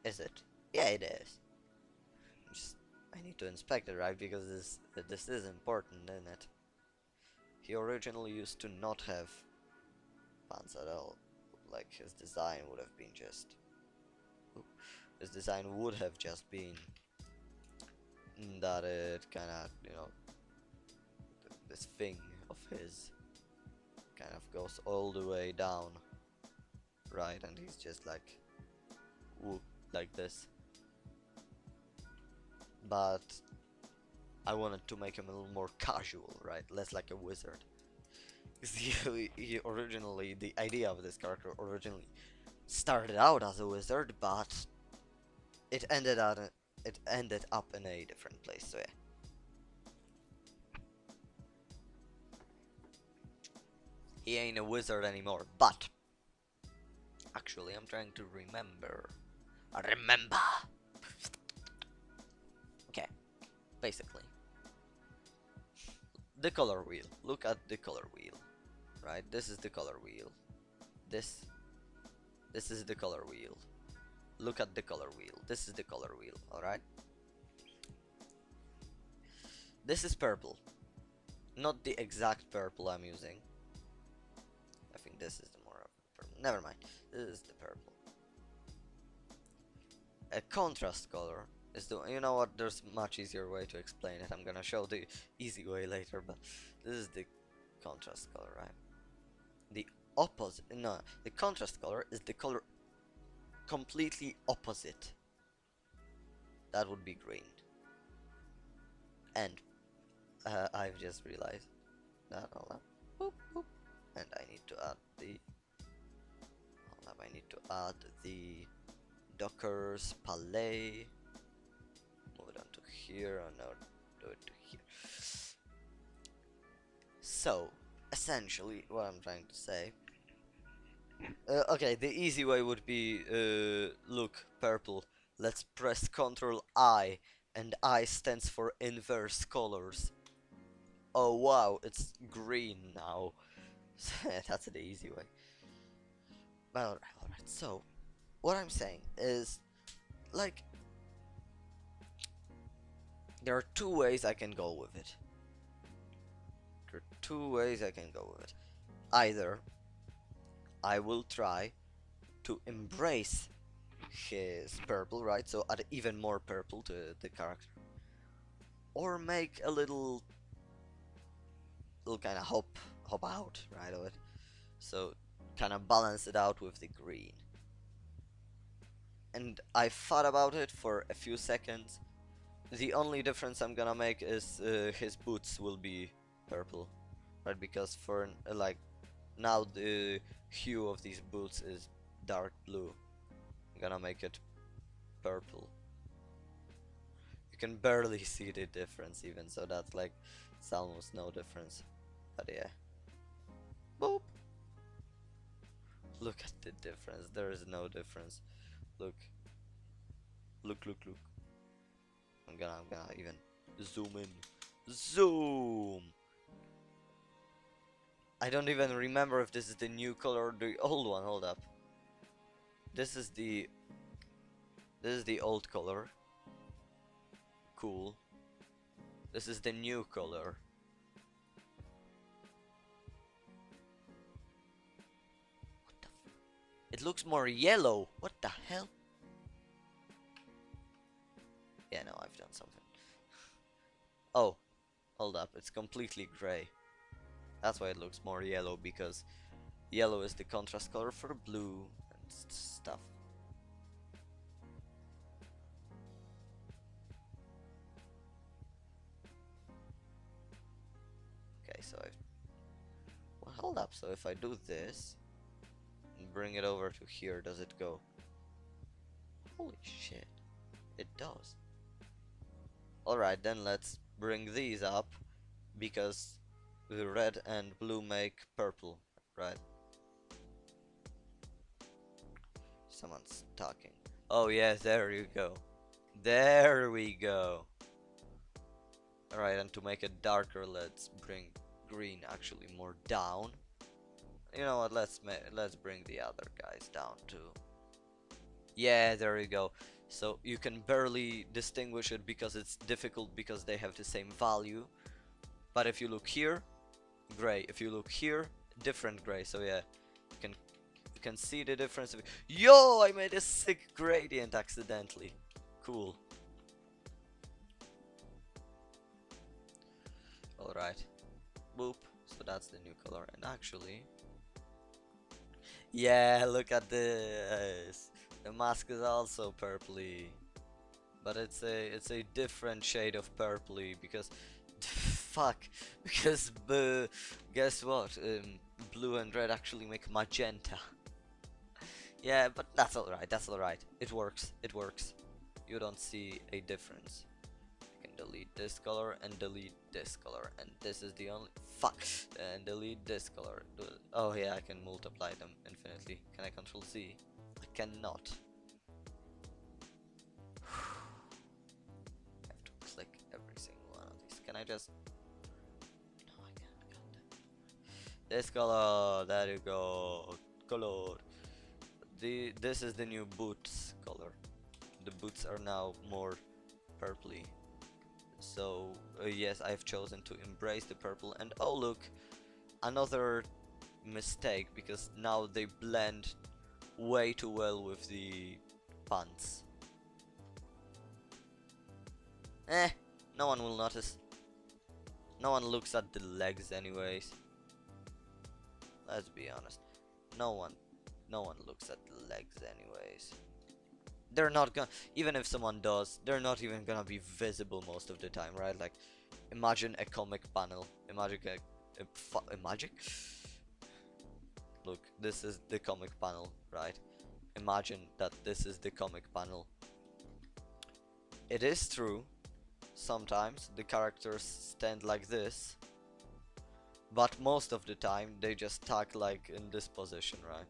Is it? Yeah, it is. Just I need to inspect it, right? Because this is important, isn't it? He originally used to not have pants at all. Like his design would have been just. His design would have just been that it kind of, this thing of his kind of goes all the way down, right? And he's just like, whoop, like this. But I wanted to make him a little more casual, right? Less like a wizard. He originally, the idea of this character originally started out as a wizard, but it ended up in a different place. So yeah. He ain't a wizard anymore, but actually I'm trying to remember. I remember. Okay, basically. The color wheel. Look at the color wheel. Right? This is the color wheel. This is the color wheel. Look at the color wheel. This is the color wheel, alright? This is purple. Not the exact purple I'm using. I think this is the more purple. Never mind. This is the purple. A contrast color is the, you know what, there's a much easier way to explain it. I'm gonna show the easy way later, but this is the contrast color, right? The opposite, no, the contrast color is the color completely opposite. That would be green. And I've just realized that, hold up, boop, boop. And I need to add the, hold up, I need to add the Docker's Palais. Move it on to here, or no, do it to here. So, essentially, what I'm trying to say, okay, the easy way would be, look, purple, let's press Ctrl I, and I stands for inverse colors. Oh wow, it's green now. That's the easy way. But alright, so, what I'm saying is, like, there are two ways I can go with it. There are two ways I can go with it. Either I will try to embrace his purple, right? So add even more purple to the character. Or make a little kind of hop out, right, of it. So kind of balance it out with the green. And I thought about it for a few seconds. The only difference I'm gonna make is his boots will be purple, right? Because for like now the hue of these boots is dark blue. I'm gonna make it purple. You can barely see the difference even, so that's like it's almost no difference. But yeah. Boop. Look at the difference. There is no difference. Look. Look. I'm gonna even zoom in. Zoom. I don't even remember if this is the new color or the old one. Hold up. This is the old color. Cool. This is the new color. What the f— it looks more yellow. What the hell? Yeah, no, I've done something. Oh, hold up. It's completely gray. That's why it looks more yellow, because yellow is the contrast color for blue and stuff. Okay, so well, hold up. So if I do this and bring it over to here, does it go? Holy shit, it does. Alright, then let's bring these up, because the red and blue make purple, right? Someone's talking. Oh yeah, there you go. There we go. Alright, and to make it darker, let's bring green actually more down. You know what, let's bring the other guys down too. Yeah, there you go. So you can barely distinguish it because it's difficult because they have the same value. But if you look here, gray. If you look here, different gray. So yeah, you can see the difference. Yo, I made a sick gradient accidentally. Cool. Alright. Boop. So that's the new color. And actually, yeah, look at this. The mask is also purpley. But it's a different shade of purpley because fuck, because guess what, blue and red actually make magenta. Yeah, but that's alright, it works, you don't see a difference. I can delete this color and delete this color, and this is the only fuck, and delete this color. Oh yeah, I can multiply them infinitely. Can I control Z? I cannot. Click every single one of these. Can I just? No, I can't. This color. There you go. Color. This is the new boots color. The boots are now more purpley. So yes, I've chosen to embrace the purple. And oh look, another mistake because now they blend way too well with the pants. No one will notice. No one looks at the legs anyways. Let's be honest. No one looks at the legs anyways. They're not gonna, even if someone does, they're not even gonna be visible most of the time, right? Like, imagine a comic panel. Imagine a magic? Look, this is the comic panel, right? Imagine that this is the comic panel. It is true. Sometimes the characters stand like this, but most of the time they just talk like in this position, right?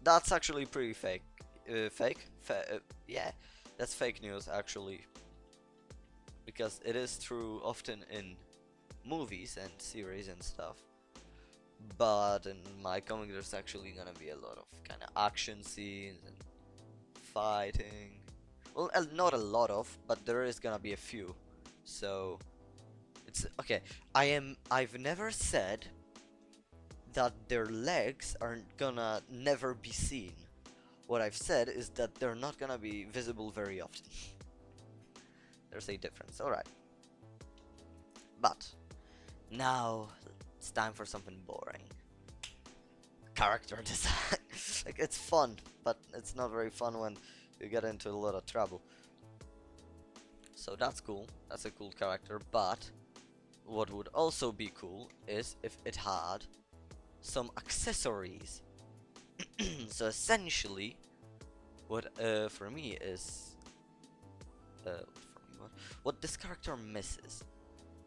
That's actually pretty fake. Yeah, that's fake news actually, because it is true often in movies and series and stuff. But in my comic, there's actually gonna be a lot of kind of action scenes and fighting. Well, not a lot of, but there is gonna be a few. So it's okay. I've never said that their legs are gonna never be seen. What I've said is that they're not gonna be visible very often. There's a difference, alright. But now it's time for something boring. Character design. Like, it's fun, but it's not very fun when you get into a lot of trouble. So that's cool. That's a cool character, but what would also be cool is if it had some accessories. So essentially, what for me is what this character misses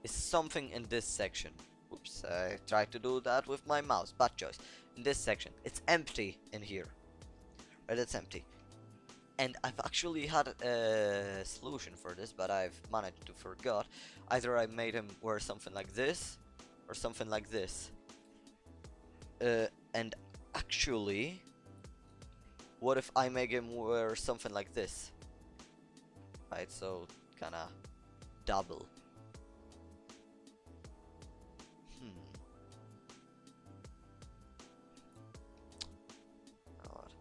is something in this section. Oops, I tried to do that with my mouse, bad choice. In this section, it's empty in here. Right, it's empty. And I've actually had a solution for this, but I've managed to forget. Either I made him wear something like this, or something like this. And actually, what if I make him wear something like this? Right, so kinda double. God.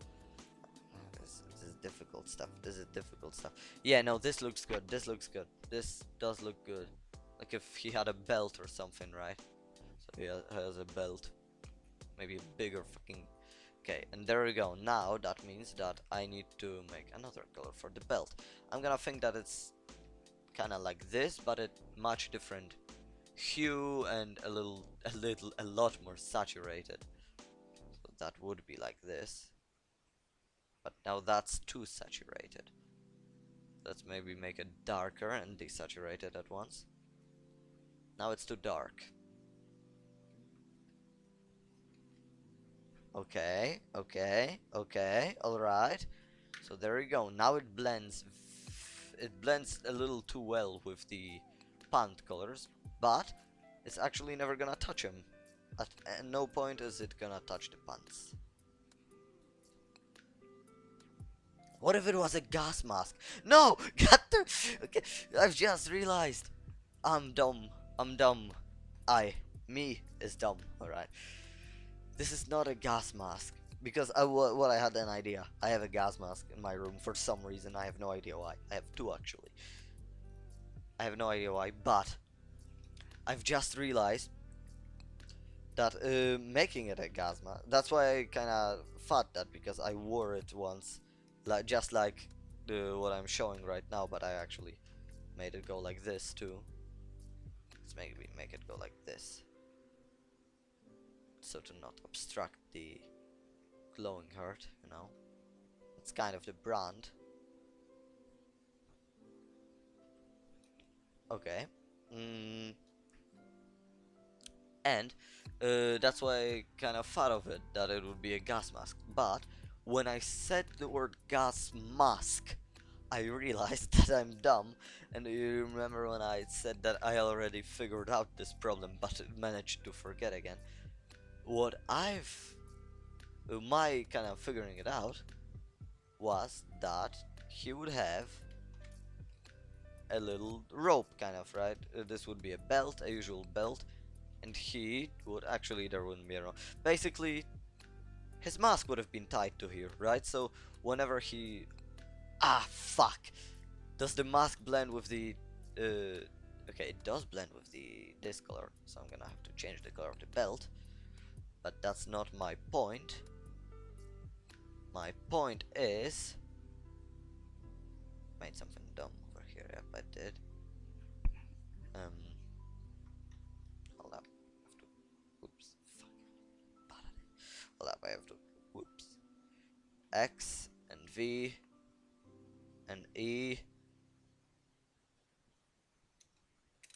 This is difficult stuff. This is difficult stuff. Yeah, no, this looks good. This looks good. This does look good. Like if he had a belt or something, right? So he has a belt. Maybe a bigger fucking... Okay, and there we go. Now that means that I need to make another color for the belt. I'm gonna think that it's kinda like this, but a much different hue and a lot more saturated. So that would be like this. But now that's too saturated. Let's maybe make it darker and desaturate it at once. Now it's too dark. Okay, okay, okay, alright. So there you go. Now it blends a little too well with the pant colors, but it's actually never gonna touch him. At no point is it gonna touch the pants. What if it was a gas mask? No! Got the... Okay, I've just realized. I'm dumb. I'm dumb. Me is dumb, alright. This is not a gas mask. Because what I had an idea. I have a gas mask in my room for some reason. I have no idea why. I have two actually. I have no idea why, but I've just realized that making it a gas mask. That's why I kind of thought that because I wore it once, like just like what I'm showing right now. But I actually made it go like this too. Let's maybe make it go like this, so to not obstruct the glowing heart. You know, it's kind of the brand. Okay. And that's why I kind of thought of it, that it would be a gas mask. But when I said the word gas mask, I realized that I'm dumb. And you remember when I said that I already figured out this problem, but managed to forget again. What my kind of figuring it out was that he would have a little rope, kind of, right? This would be a belt, a usual belt, and he would actually, there wouldn't be a rope. Basically, his mask would have been tied to here, right? So whenever he... Ah, fuck! Does the mask blend with the... Okay, it does blend with this color, so I'm gonna have to change the color of the belt. But that's not my point. My point is... Made something dumb over here, yep, I did. Hold up. I have to... Oops. Fuck. Hold up, I have to... Whoops. X and V and E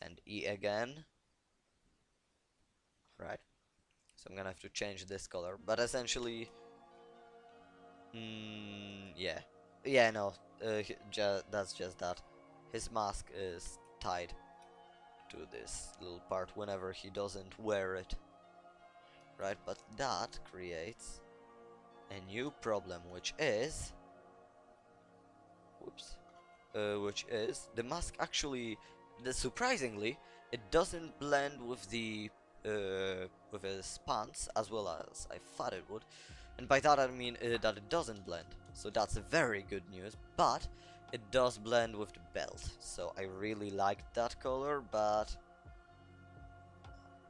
and E again. Right. So I'm gonna have to change this color, but essentially, yeah, yeah, no, that's just that. His mask is tied to this little part whenever he doesn't wear it, right? But that creates a new problem, which is, whoops, which is the mask actually, surprisingly, it doesn't blend with his pants as well as I thought it would. And by that I mean that it doesn't blend, so that's very good news, but it does blend with the belt, so I really like that color, but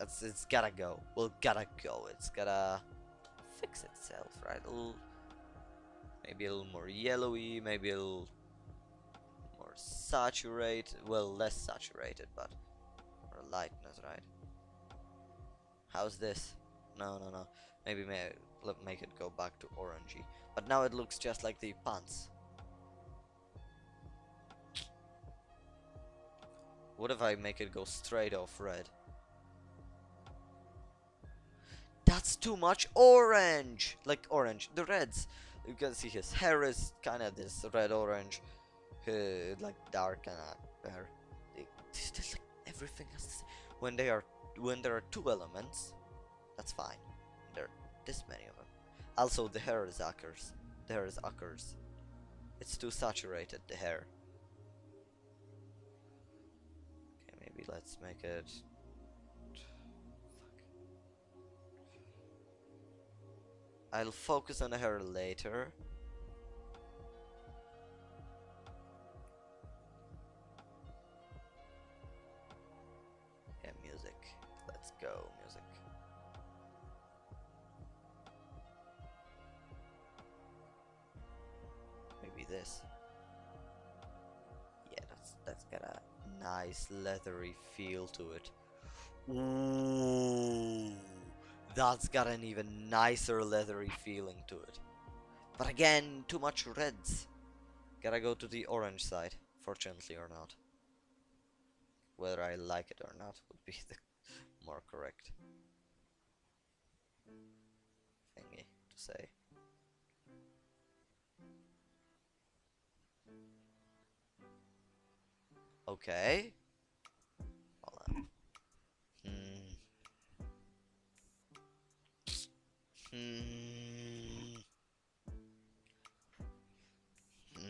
it's gotta go. Well, gotta go, it's gotta fix itself, right? Maybe a little more yellowy, maybe a little more saturated, well, less saturated, but more lightness, right? How's this? No, no, no. Maybe make it go back to orangey. But now it looks just like the pants. What if I make it go straight off red? That's too much orange! Like orange. The reds. You can see his hair is kind of this red-orange. Like dark kind of hair. Like everything has... When there are two elements, that's fine. There are this many of them. Also, the hair is occurs. The hair is occurs. It's too saturated, the hair. Okay, maybe let's make it... I'll focus on the hair later. Yeah, music. Let's go, music. Maybe this. Yeah, that's got a nice leathery feel to it. Ooh, that's got an even nicer leathery feeling to it. But again, too much reds. Gotta go to the orange side, fortunately or not. Whether I like it or not would be the more correct thingy. say. Okay. Hold on. Hmm. Hmm. Hmm.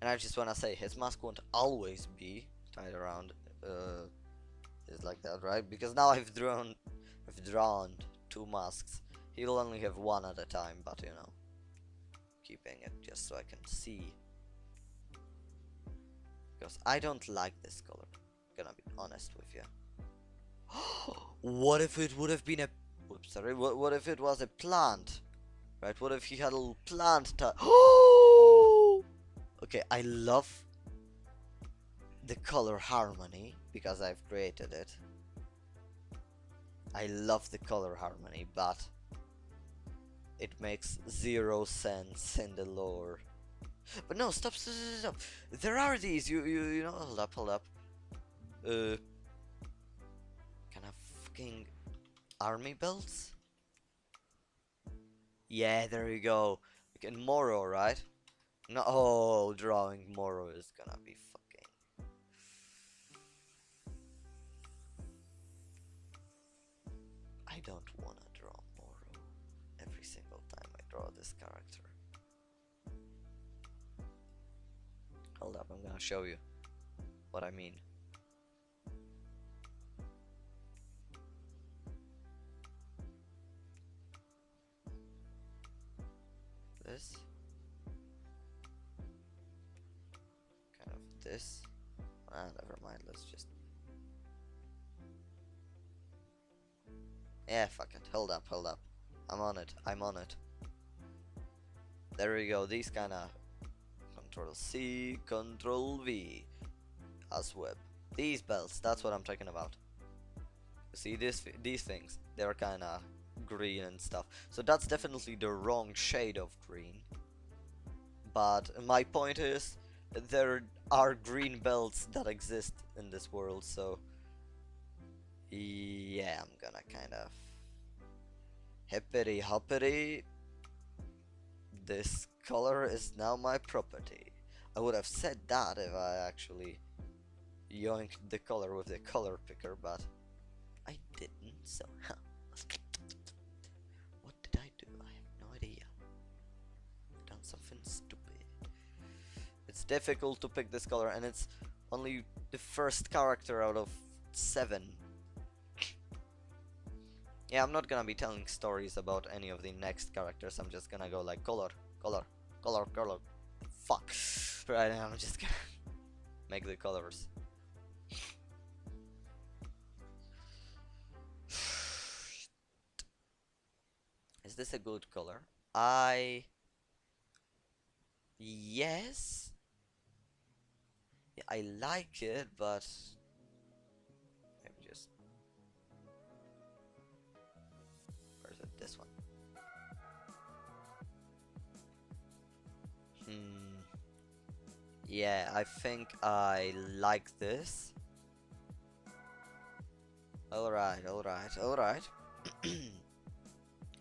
And I just wanna say, his mask won't always be tied around is like that, right? Because now I've drawn two masks. He'll only have one at a time, but you know, keeping it just so I can see. Because I don't like this color. Gonna be honest with you. What if it would have been a? Oops, sorry. What if it was a plant? Right? What if he had a little plant? Okay, I love the color harmony because I've created it. I love the color harmony, but it makes zero sense in the lore. But no, stop, stop, stop, stop. There are these. You know. Hold up. Kind of fucking army belts. Yeah, there you go. Like in Moro, right? No, oh, drawing Moro is gonna be fucking. I don't wanna draw Moro every single time I draw this character. Hold up, I'm gonna show you what I mean. This. Kind of this. Ah, never mind, let's just. Yeah, fuck it. Hold up. I'm on it. There we go, these kinda. Control C, Control V. As web. These belts, that's what I'm talking about. See, these things, they're kinda green and stuff. So that's definitely the wrong shade of green. But my point is, there are green belts that exist in this world, so yeah, I'm gonna kind of hippity hoppity. This color is now my property. I would have said that if I actually yoinked the color with the color picker, but I didn't, so what did I do? I have no idea. I've done something stupid. It's difficult to pick this color, and it's only the first character out of 7. Yeah, I'm not gonna be telling stories about any of the next characters. I'm just gonna go like color. Fuck. Right now, I'm just gonna make the colors. Is this a good color? Yes. Yeah, I like it, but maybe just. Where's it? This one. Yeah, I think I like this. Alright.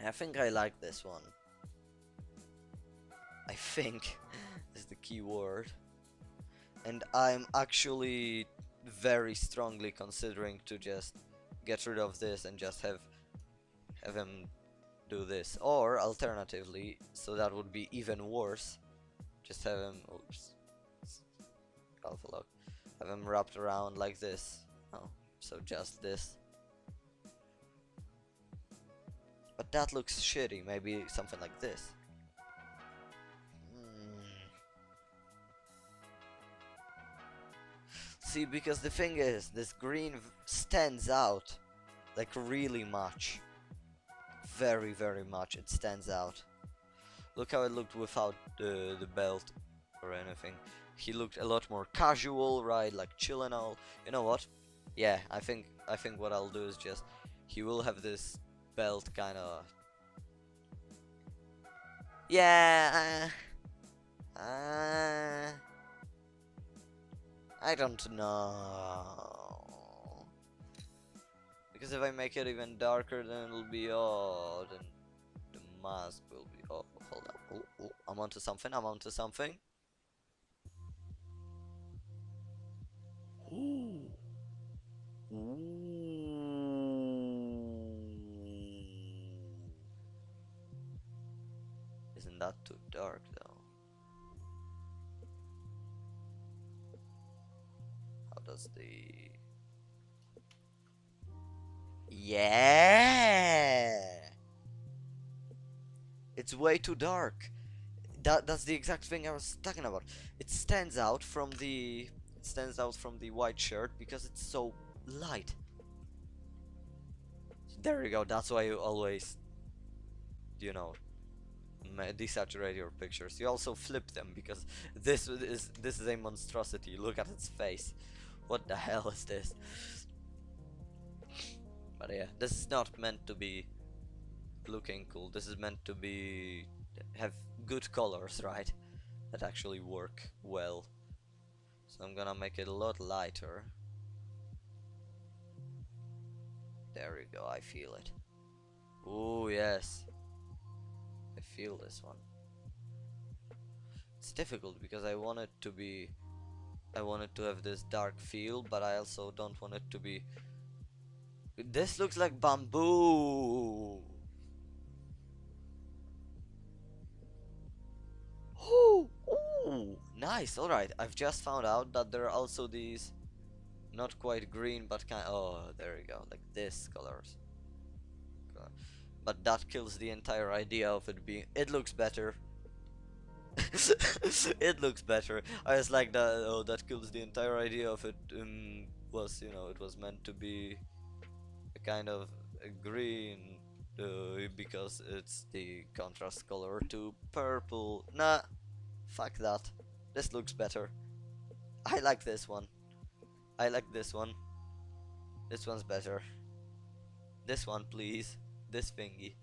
I think I like this one. I think is the key word. And I'm actually very strongly considering to just get rid of this and just have him do this. Or alternatively, so that would be even worse, just have him, oops, alpha lock, have him wrapped around like this. Oh, so just this. But that looks shitty, maybe something like this. See, because the thing is, this green stands out like really much. Very, very much it stands out. Look how it looked without the belt or anything. He looked a lot more casual, right? Like chill and all. You know what? Yeah, I think what I'll do is just he will have this belt kind of. Yeah. I don't know. Because if I make it even darker, then it'll be odd, and the mask will be. Oh, hold up. Oh, oh, I'm onto something. I'm onto something. Ooh. Ooh. Isn't that too dark though? How does the... Yeah! It's way too dark. That's the exact thing I was talking about. It stands out from the white shirt because it's so light. There you go. That's why you always, you know, desaturate your pictures. You also flip them because this is a monstrosity. Look at its face. What the hell is this? But yeah, this is not meant to be looking cool. This is meant to be have good colors, right? That actually work well. So I'm gonna make it a lot lighter. There we go, I feel it. Oh yes, I feel this one. It's difficult because I want it to have this dark feel, but I also don't want it to be... This looks like bamboo! Ooh, ooh, nice, alright. I've just found out that there are also these not quite green, but kind... Oh, there you go, like this colors. But that kills the entire idea of it being... It looks better. It looks better. I was like that. Oh, that kills the entire idea of it. Was, you know, it was meant to be a kind of a green because it's the contrast color to purple. Nah, fuck that. This looks better. I like this one. I like this one. This one's better. This one, please. This thingy.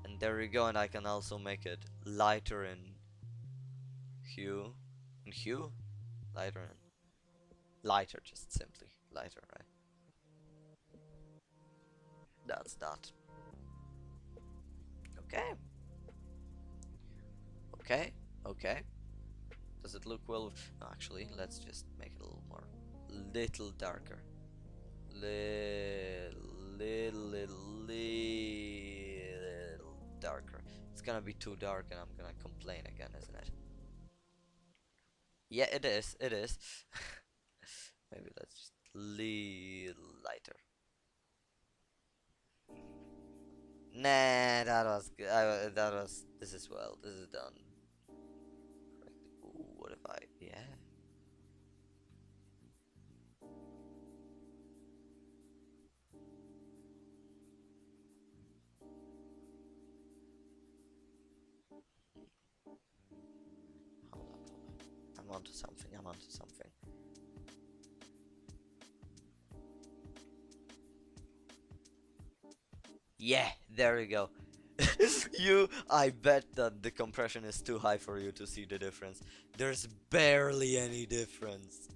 And there we go. And I can also make it lighter in hue. In hue? Lighter in... Lighter, just simply. Lighter, right? That's that. Okay. Okay. Okay. Does it look well? No, actually, let's just make it a little more... Little darker. Little darker. It's gonna be too dark and I'm gonna complain again, isn't it? Yeah, it is. It is. Maybe let's just little lighter. Nah, that was good. That was... This is well. This is done. Ooh, what if I... Yeah. Hold up, hold up. I'm onto something. I'm onto something. Yeah, there we go. I bet that the compression is too high for you to see the difference. There's barely any difference.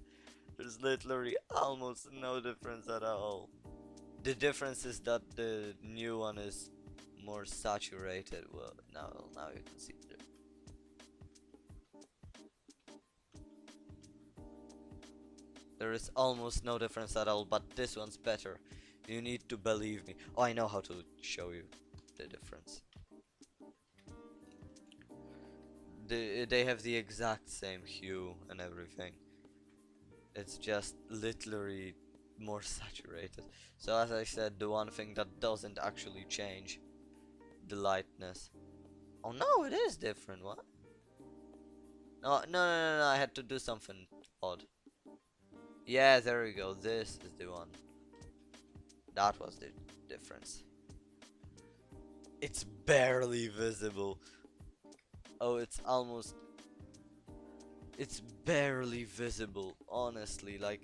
There's literally almost no difference at all. The difference is that the new one is more saturated. Well, now you can see the difference. There is almost no difference at all, but this one's better. You need to believe me. Oh, I know how to show you the difference. They have the exact same hue and everything. It's just literally more saturated. So as I said, the one thing that doesn't actually change, the lightness. Oh no, it is different. What? No, I had to do something odd. Yeah, there we go. This is the one. That was the difference. It's barely visible. Oh, it's almost... It's barely visible, honestly, like...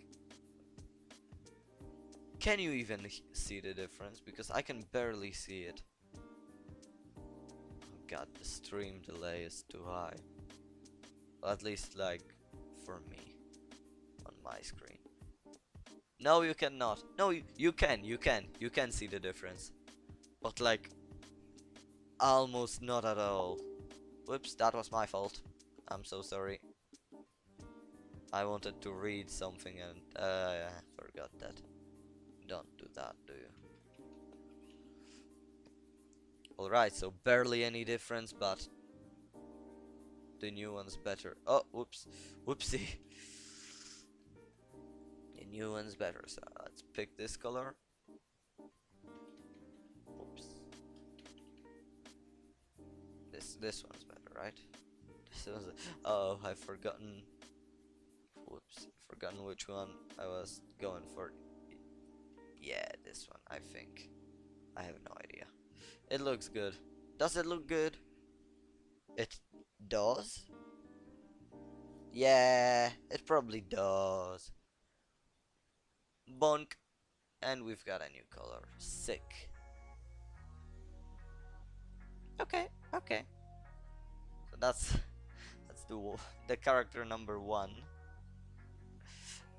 Can you even see the difference? Because I can barely see it. Oh god, the stream delay is too high. Well, at least, like, for me. my screen. No, you cannot. No, you can see the difference. But like, almost not at all. Whoops, that was my fault. I'm so sorry. I wanted to read something and I forgot that. Don't do that, do you? Alright, so barely any difference, but the new one's better. Oh, whoops. Whoopsie. The new one's better, so let's pick this color. Whoops. This one's better, right? This one's oh, I've forgotten. Whoops, forgotten which one I was going for. Yeah, this one, I think. I have no idea. It looks good. Does it look good? It does? Yeah, it probably does. Bonk. And we've got a new color. Sick. Okay, okay. So that's the character number 1.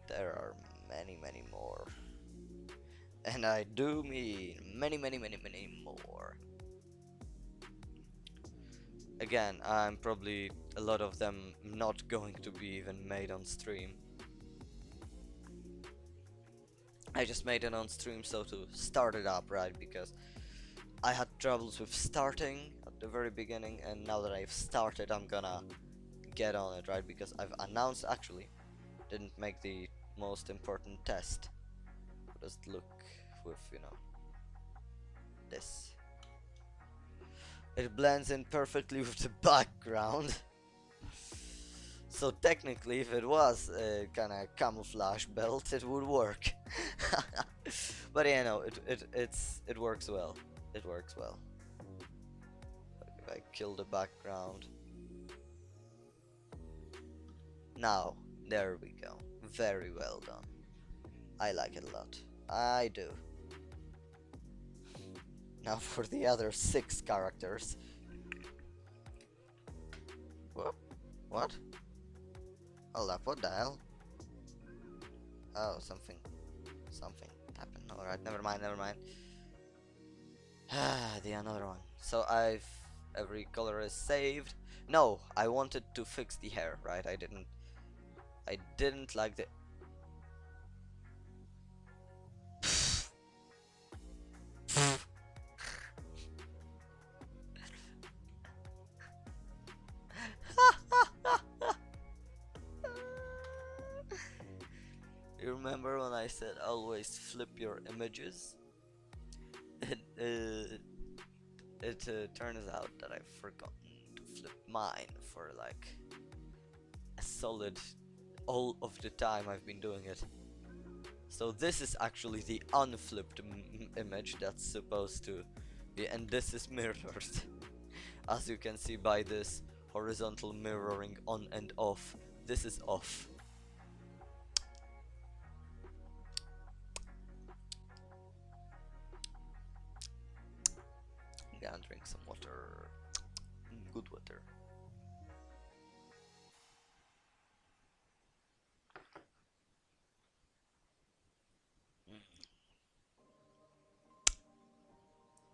There are many more. And I do mean many more. Again, I'm probably a lot of them not going to be even made on stream. I just made it on stream so to start it up, right? Because I had troubles with starting at the very beginning, and now that I've started, I'm gonna get on it, right? Because I've announced, actually, didn't make the most important test. Just look with, you know, this. It blends in perfectly with the background. So technically, if it was a kind of camouflage belt, it would work. But yeah, no, it works well. It works well. If I kill the background. Now, there we go. Very well done. I like it a lot. I do. Now for the other 6 characters. Whoop. What? Hold up, what the hell? Oh, something happened. Alright, never mind. The another one. So every color is saved. No, I wanted to fix the hair, right? I didn't like the You remember when I said always flip your images? It turns out that I've forgotten to flip mine for like a solid all of the time I've been doing it. So this is actually the unflipped image that's supposed to be, and this is mirrored. As you can see by this horizontal mirroring on and off. This is off. I'm gonna drink some water. Good water.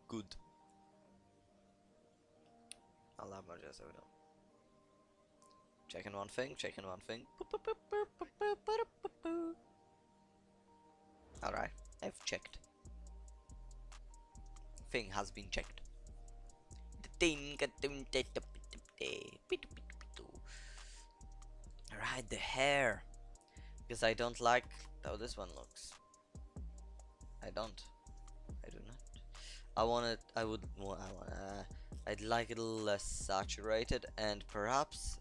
Good. I'll have my just so we know. Checking one thing. Alright, I've checked. Thing has been checked. Alright, the hair. Because I don't like how this one looks. I do not. I'd like it a little less saturated and perhaps,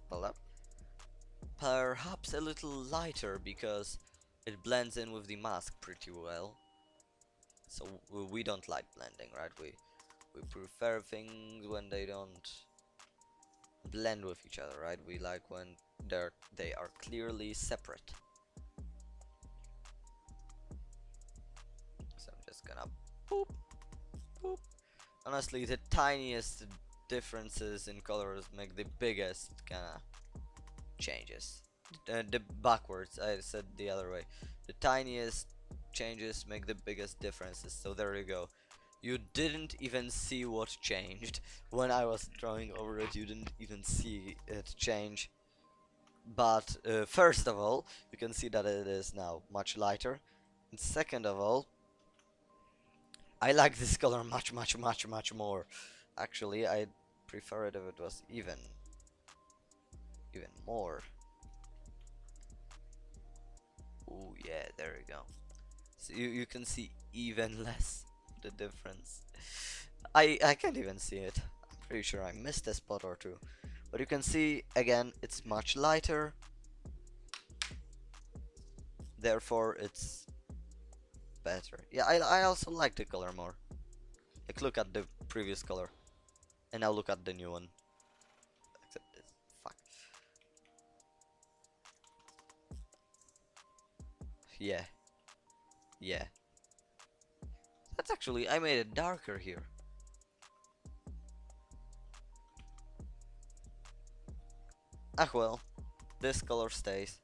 perhaps a little lighter because it blends in with the mask pretty well. So we don't like blending, right? We prefer things when they don't blend with each other, right? We like when they are clearly separate. So I'm just gonna boop, boop. Honestly, the tiniest differences in colors make the biggest kinda changes. the backwards. I said the other way. The tiniest changes make the biggest differences. So there you go. You didn't even see what changed when I was drawing over it. You didn't even see it change. But first of all, you can see that it is now much lighter. And second of all, I like this color much more. Actually, I'd prefer it if it was even more. Oh yeah, there we go. So you can see even less the difference. I can't even see it. I'm pretty sure I missed a spot or two. But you can see again it's much lighter. Therefore it's better. Yeah, I also like the color more. Like look at the previous color. And now look at the new one. Except this. Fuck. Yeah. Yeah. That's actually I made it darker here. Ah well. This color stays.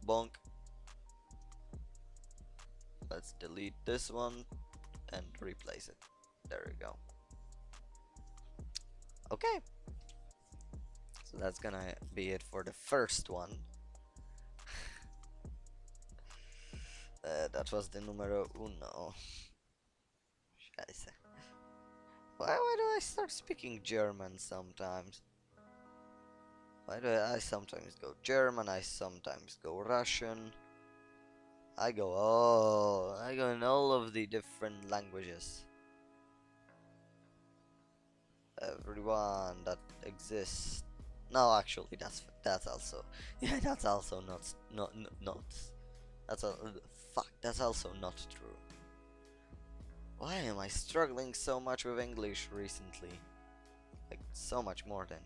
Bonk. Let's delete this one and replace it. There we go. Okay. So that's gonna be it for the first one. That was the numero uno. Scheiße. Why do I start speaking German sometimes? Why do I sometimes go German, I sometimes go Russian. I go in all of the different languages. Everyone that exists. No, actually, that's also yeah, that's also not that's a fuck. That's also not true. Why am I struggling so much with English recently? Like so much more than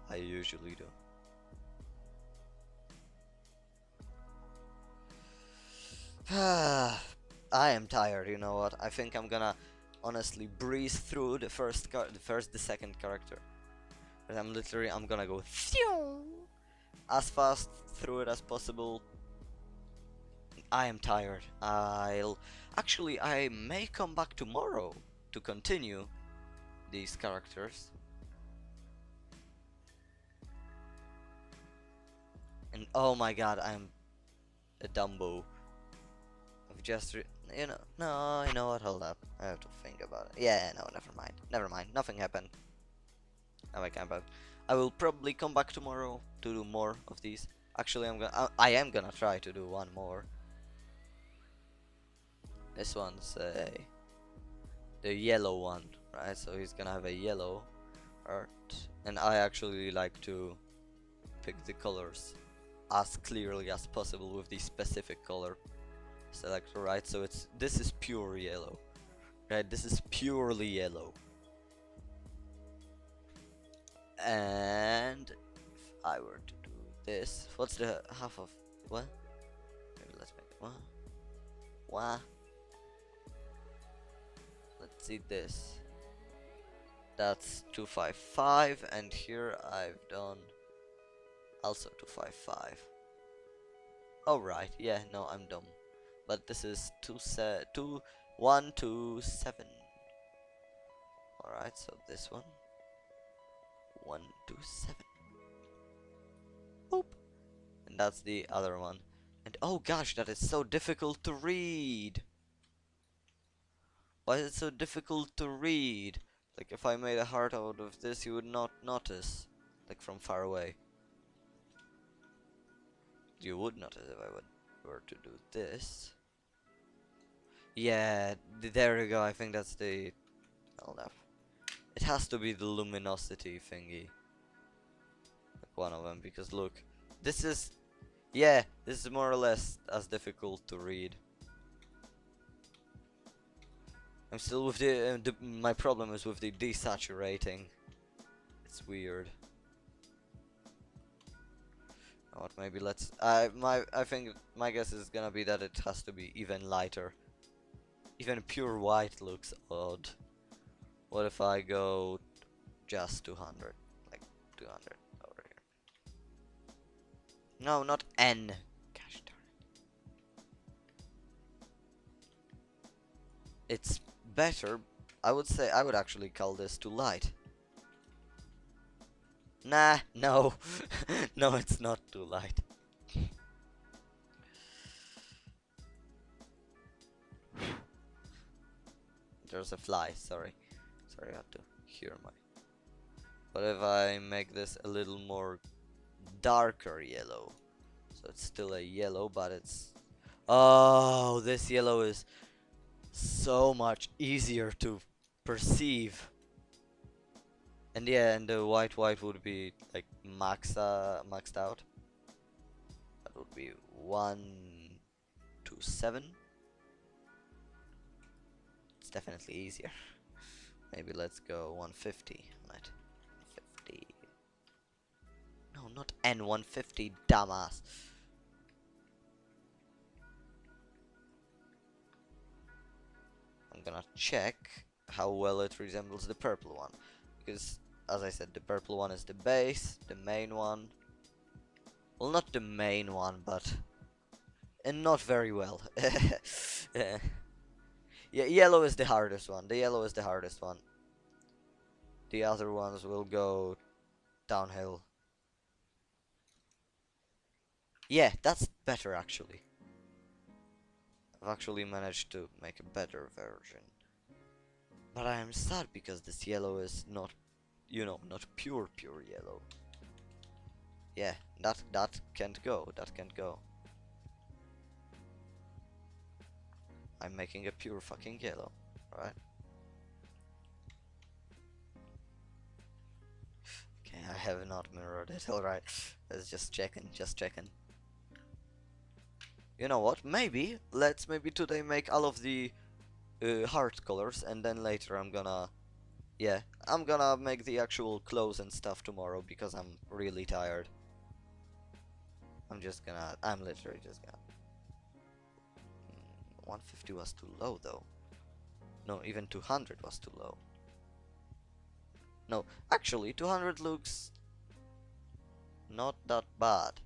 I usually do. I am tired. You know what? I think I'm gonna honestly breeze through the second character. But I'm gonna go as fast through it as possible. I am tired. I may come back tomorrow to continue these characters. And oh my god, I'm a Dumbo. I've just no, you know what, hold up. I have to think about it. Yeah, no, never mind, nothing happened. Now I can't, but I will probably come back tomorrow to do more of these. Actually, I am gonna try to do one more. This one's the yellow one, right? So he's gonna have a yellow art, and I actually like to pick the colors as clearly as possible with the specific color selector, right? So this is pure yellow, right? This is purely yellow. And if I were to do this, what's the half of what? Maybe let's make it what? Let's see this. That's 255, and here I've done also 255. Oh right, yeah, no, I'm dumb. But this is 127. Alright, so this one 127. Boop. And that's the other one. And oh gosh, that is so difficult to read. Why is it so difficult to read? Like if I made a heart out of this, you would not notice. Like from far away. You would notice if I were to do this. Yeah, there you go. I think that's the. Hold up. It has to be the luminosity thingy. Like one of them, because look, this is. Yeah, this is more or less as difficult to read. I'm still with my problem is with the desaturating. It's weird. What? Maybe let's. I think my guess is gonna be that it has to be even lighter. Even pure white looks odd. What if I go just 200, like 200 over here? No, not N. Gosh darn it. It's better. I would say I would actually call this too light. Nah, no. No, it's not too light. There's a fly, sorry. Sorry, I had to hear my... What if I make this a little more darker yellow? So it's still a yellow, but it's... Oh, this yellow is so much easier to perceive. And yeah, and the white would be like maxed out. That would be 1 to 7. It's definitely easier. Maybe let's go 150 on it. 150. No, not N150, dumbass. I'm gonna check how well it resembles the purple one, because as I said, the purple one is the base, the main one. Well, not the main one, but and not very well. Yeah. Yeah, yellow is the hardest one. The yellow is the hardest one. The other ones will go downhill. Yeah, that's better actually. I've actually managed to make a better version. But I am sad because this yellow is not, you know, not pure yellow. Yeah, that can't go. That can't go. I'm making a pure fucking yellow, right? Okay, I have not mirrored it. Alright, let's just checking, You know what? Maybe let's maybe today make all of the heart colors, and then later I'm gonna, yeah, I'm gonna make the actual clothes and stuff tomorrow because I'm really tired. I'm literally just gonna. 150 was too low though. No, even 200 was too low. No, actually 200 looks not that bad.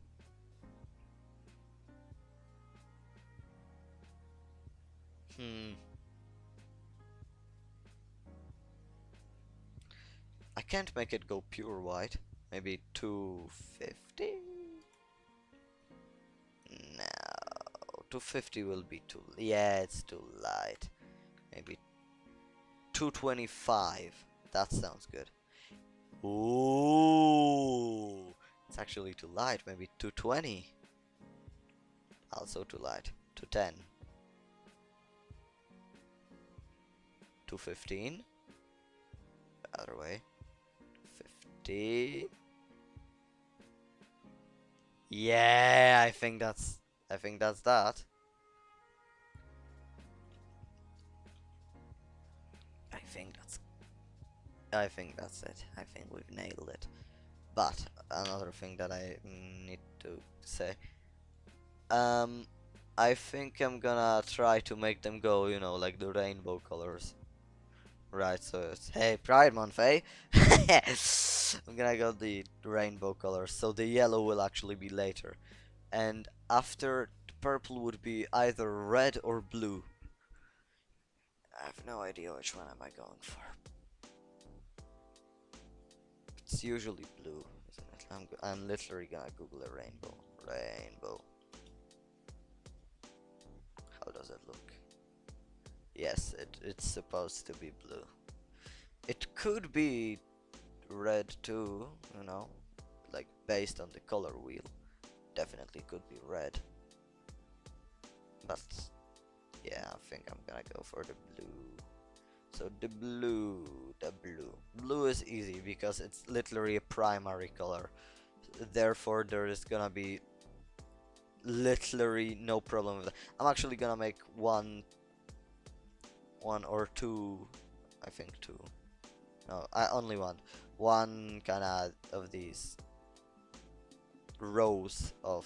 I can't make it go pure white. Maybe 250? No, 250 will be too... Yeah, it's too light. Maybe 225. That sounds good. Ooh, it's actually too light. Maybe 220. Also too light. 210. 215. The other way. 50. Yeah, I think that's that. I think that's it. I think we've nailed it. But another thing that I need to say, I think I'm gonna try to make them go, you know, like the rainbow colors. Right, so it's, hey, Pride Month, eh? I'm gonna go the rainbow colors, so the yellow will actually be later. And after, the purple would be either red or blue. I have no idea which one am I going for. It's usually blue, isn't it? I'm literally gonna Google a rainbow. Rainbow. How does it look? Yes, it's supposed to be blue. It could be red too, you know, like based on the color wheel. Definitely could be red. But yeah, I think I'm gonna go for the blue. So the blue. Blue is easy because it's literally a primary color. Therefore, there is gonna be literally no problem with it. I'm actually gonna make one or two, I think two. No, I only one kind of these rows of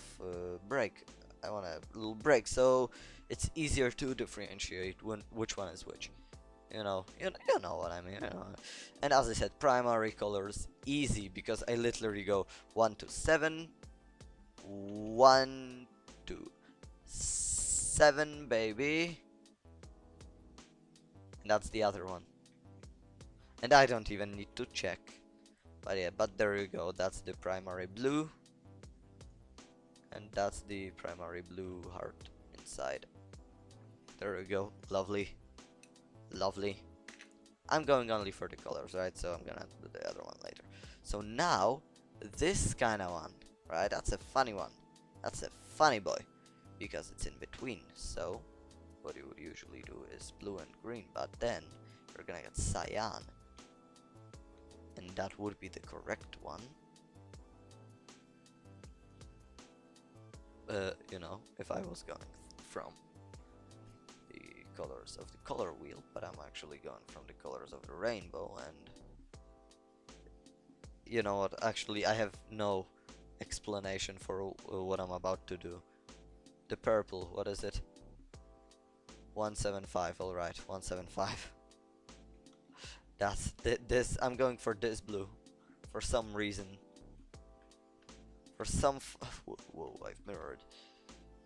break. I want a little break, so it's easier to differentiate which one is which. You know what I mean. You know. And as I said, primary colors easy because I literally go 1 to 7, 1, 2, 7, baby. And that's the other one. And I don't even need to check. But yeah, but there you go. That's the primary blue. And that's the primary blue heart inside. There we go. Lovely. Lovely. I'm going only for the colors, right? So I'm gonna do the other one later. So now, this kind of one, right? That's a funny one. That's a funny boy. Because it's in between. So, what you would usually do is blue and green. But then, you're gonna get cyan. And that would be the correct one. You know, if I was going from the colors of the color wheel, but I'm actually going from the colors of the rainbow. And you know what, actually I have no explanation for what I'm about to do. The purple, what is it? 175, alright, 175. That's this, I'm going for this blue. For some reason. For some whoa, I've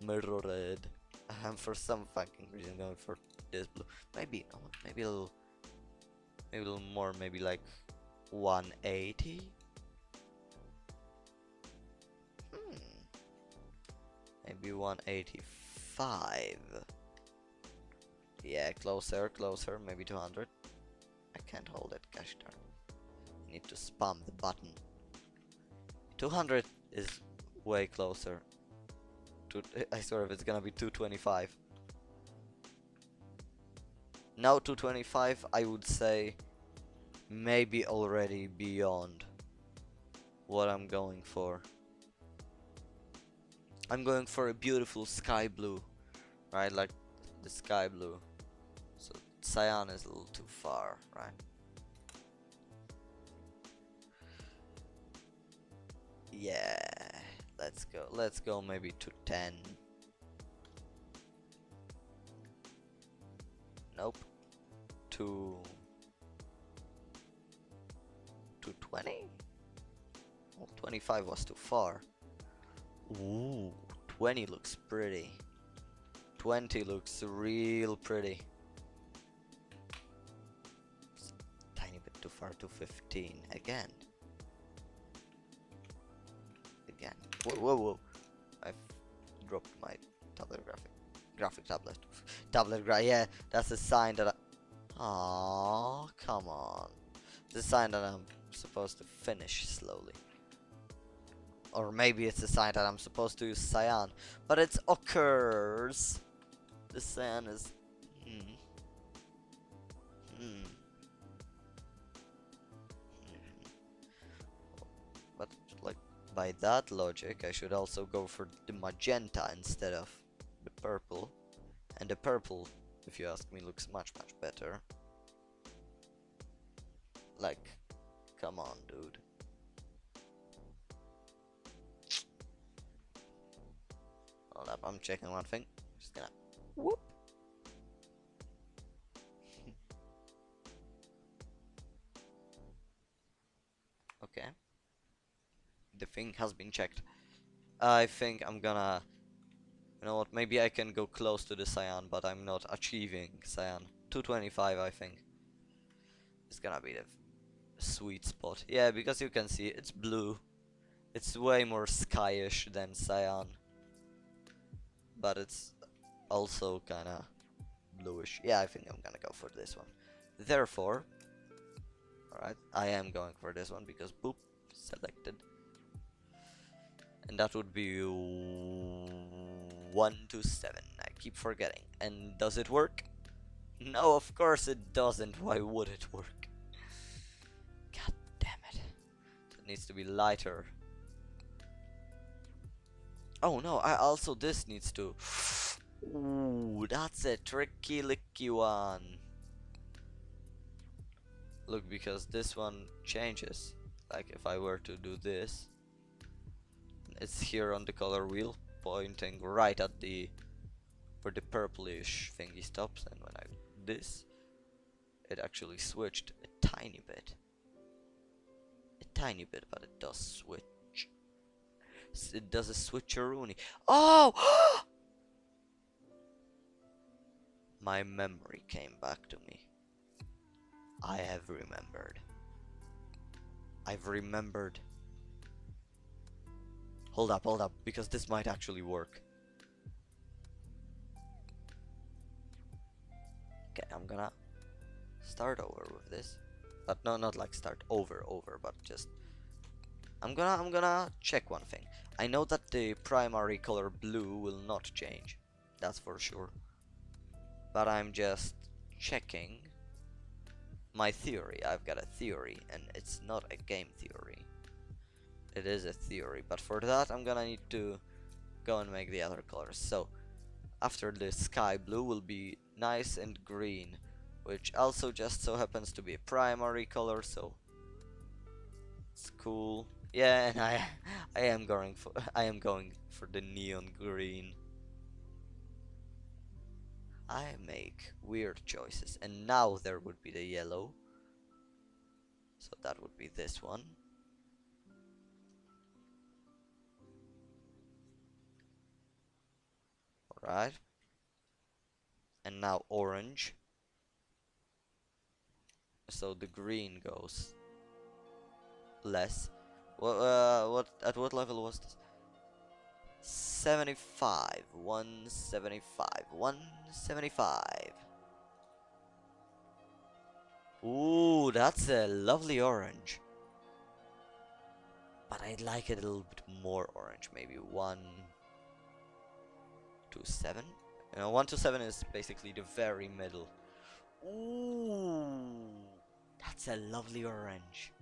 mirrored. I'm for some fucking reason going for this blue. Maybe maybe a little more, maybe like 180. Maybe 185. Yeah, closer, maybe 200. I can't hold it, gosh darn. I need to spam the button. 200 is way closer. I swear if it's gonna be 225. Now 225, I would say maybe already beyond what I'm going for. I'm going for a beautiful sky blue, right? Like the sky blue. So cyan is a little too far, right? Yeah, let's go maybe to 10. Nope. To 20? Well, 25 was too far. Ooh, 20 looks pretty. 20 looks real pretty. It's a tiny bit too far to 15 again. Whoa. I've dropped my graphic tablet. Yeah, that's a sign that Aww, come on. It's a sign that I'm supposed to finish slowly. Or maybe it's a sign that I'm supposed to use cyan. But it occurs. The cyan is... But like by that logic, I should also go for the magenta instead of the purple. And the purple, if you ask me, looks much better. Like, come on, dude. Hold up, I'm checking one thing. Just gonna whoop. Okay. The thing has been checked. I think I'm gonna... You know what, maybe I can go close to the cyan, but I'm not achieving cyan. 225, I think. It's gonna be the sweet spot. Yeah, because you can see it's blue. It's way more skyish than cyan. But it's also kinda bluish. Yeah, I think I'm gonna go for this one. Therefore, alright, I am going for this one because boop, selected. And that would be 1 to 7. I keep forgetting. And does it work? No, of course it doesn't. Why would it work? God damn it. It needs to be lighter. Oh no, this needs to... Ooh, that's a tricky licky one. Look, because this one changes. Like if I were to do this, it's here on the color wheel, pointing right at the where the purplish thingy stops, and when I do this, it actually switched a tiny bit, but it does switch. it does a switcheroony. Oh! My memory came back to me. I have remembered. I've remembered. Hold up, because this might actually work. Okay, I'm gonna start over with this. But no, not like start over, but just I'm gonna check one thing. I know that the primary color blue will not change. That's for sure. But I'm just checking my theory. I've got a theory, and it's not a game theory. It is a theory, but for that I'm gonna need to go and make the other colors. So after the sky blue will be nice and green, which also just so happens to be a primary color, so it's cool. Yeah, and I am going for the neon green. I make weird choices, and now there would be the yellow. So that would be this one. Alright. And now orange. So the green goes less. At what level was this? 75, 175, 175. Ooh, that's a lovely orange. But I'd like it a little bit more orange, maybe 1 to 7. 1 to 7 is basically the very middle. Ooh, that's a lovely orange.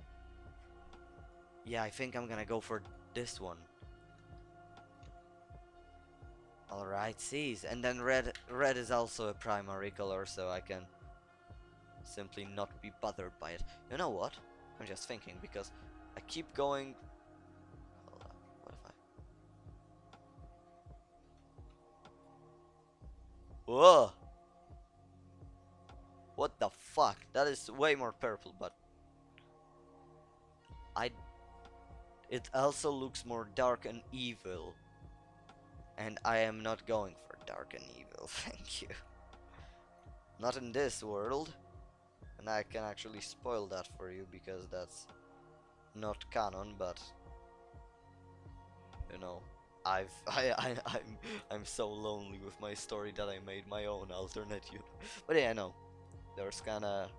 Yeah, I think I'm gonna go for this one. Alright, sees. And then red is also a primary color, so I can simply not be bothered by it. You know what? I'm just thinking, because I keep going. Hold on, what if I... Whoa! What the fuck? That is way more purple, but it also looks more dark and evil. And I am not going for dark and evil, thank you. Not in this world. And I can actually spoil that for you, because that's not canon, but you know, I'm so lonely with my story that I made my own alternate universe. But yeah, no, there's kinda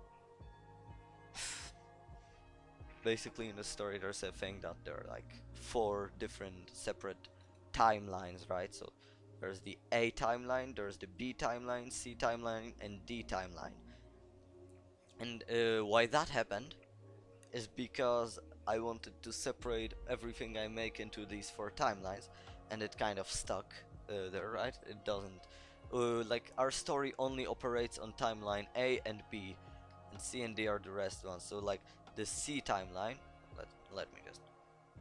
basically in the story there's a thing that there are like 4 different separate timelines, right? So there's the A timeline, there's the B timeline, C timeline, and D timeline. And why that happened is because I wanted to separate everything I make into these 4 timelines, and it kind of stuck there, right? It doesn't like our story only operates on timeline A and B, and C and D are the rest ones. So like the C timeline, let me just,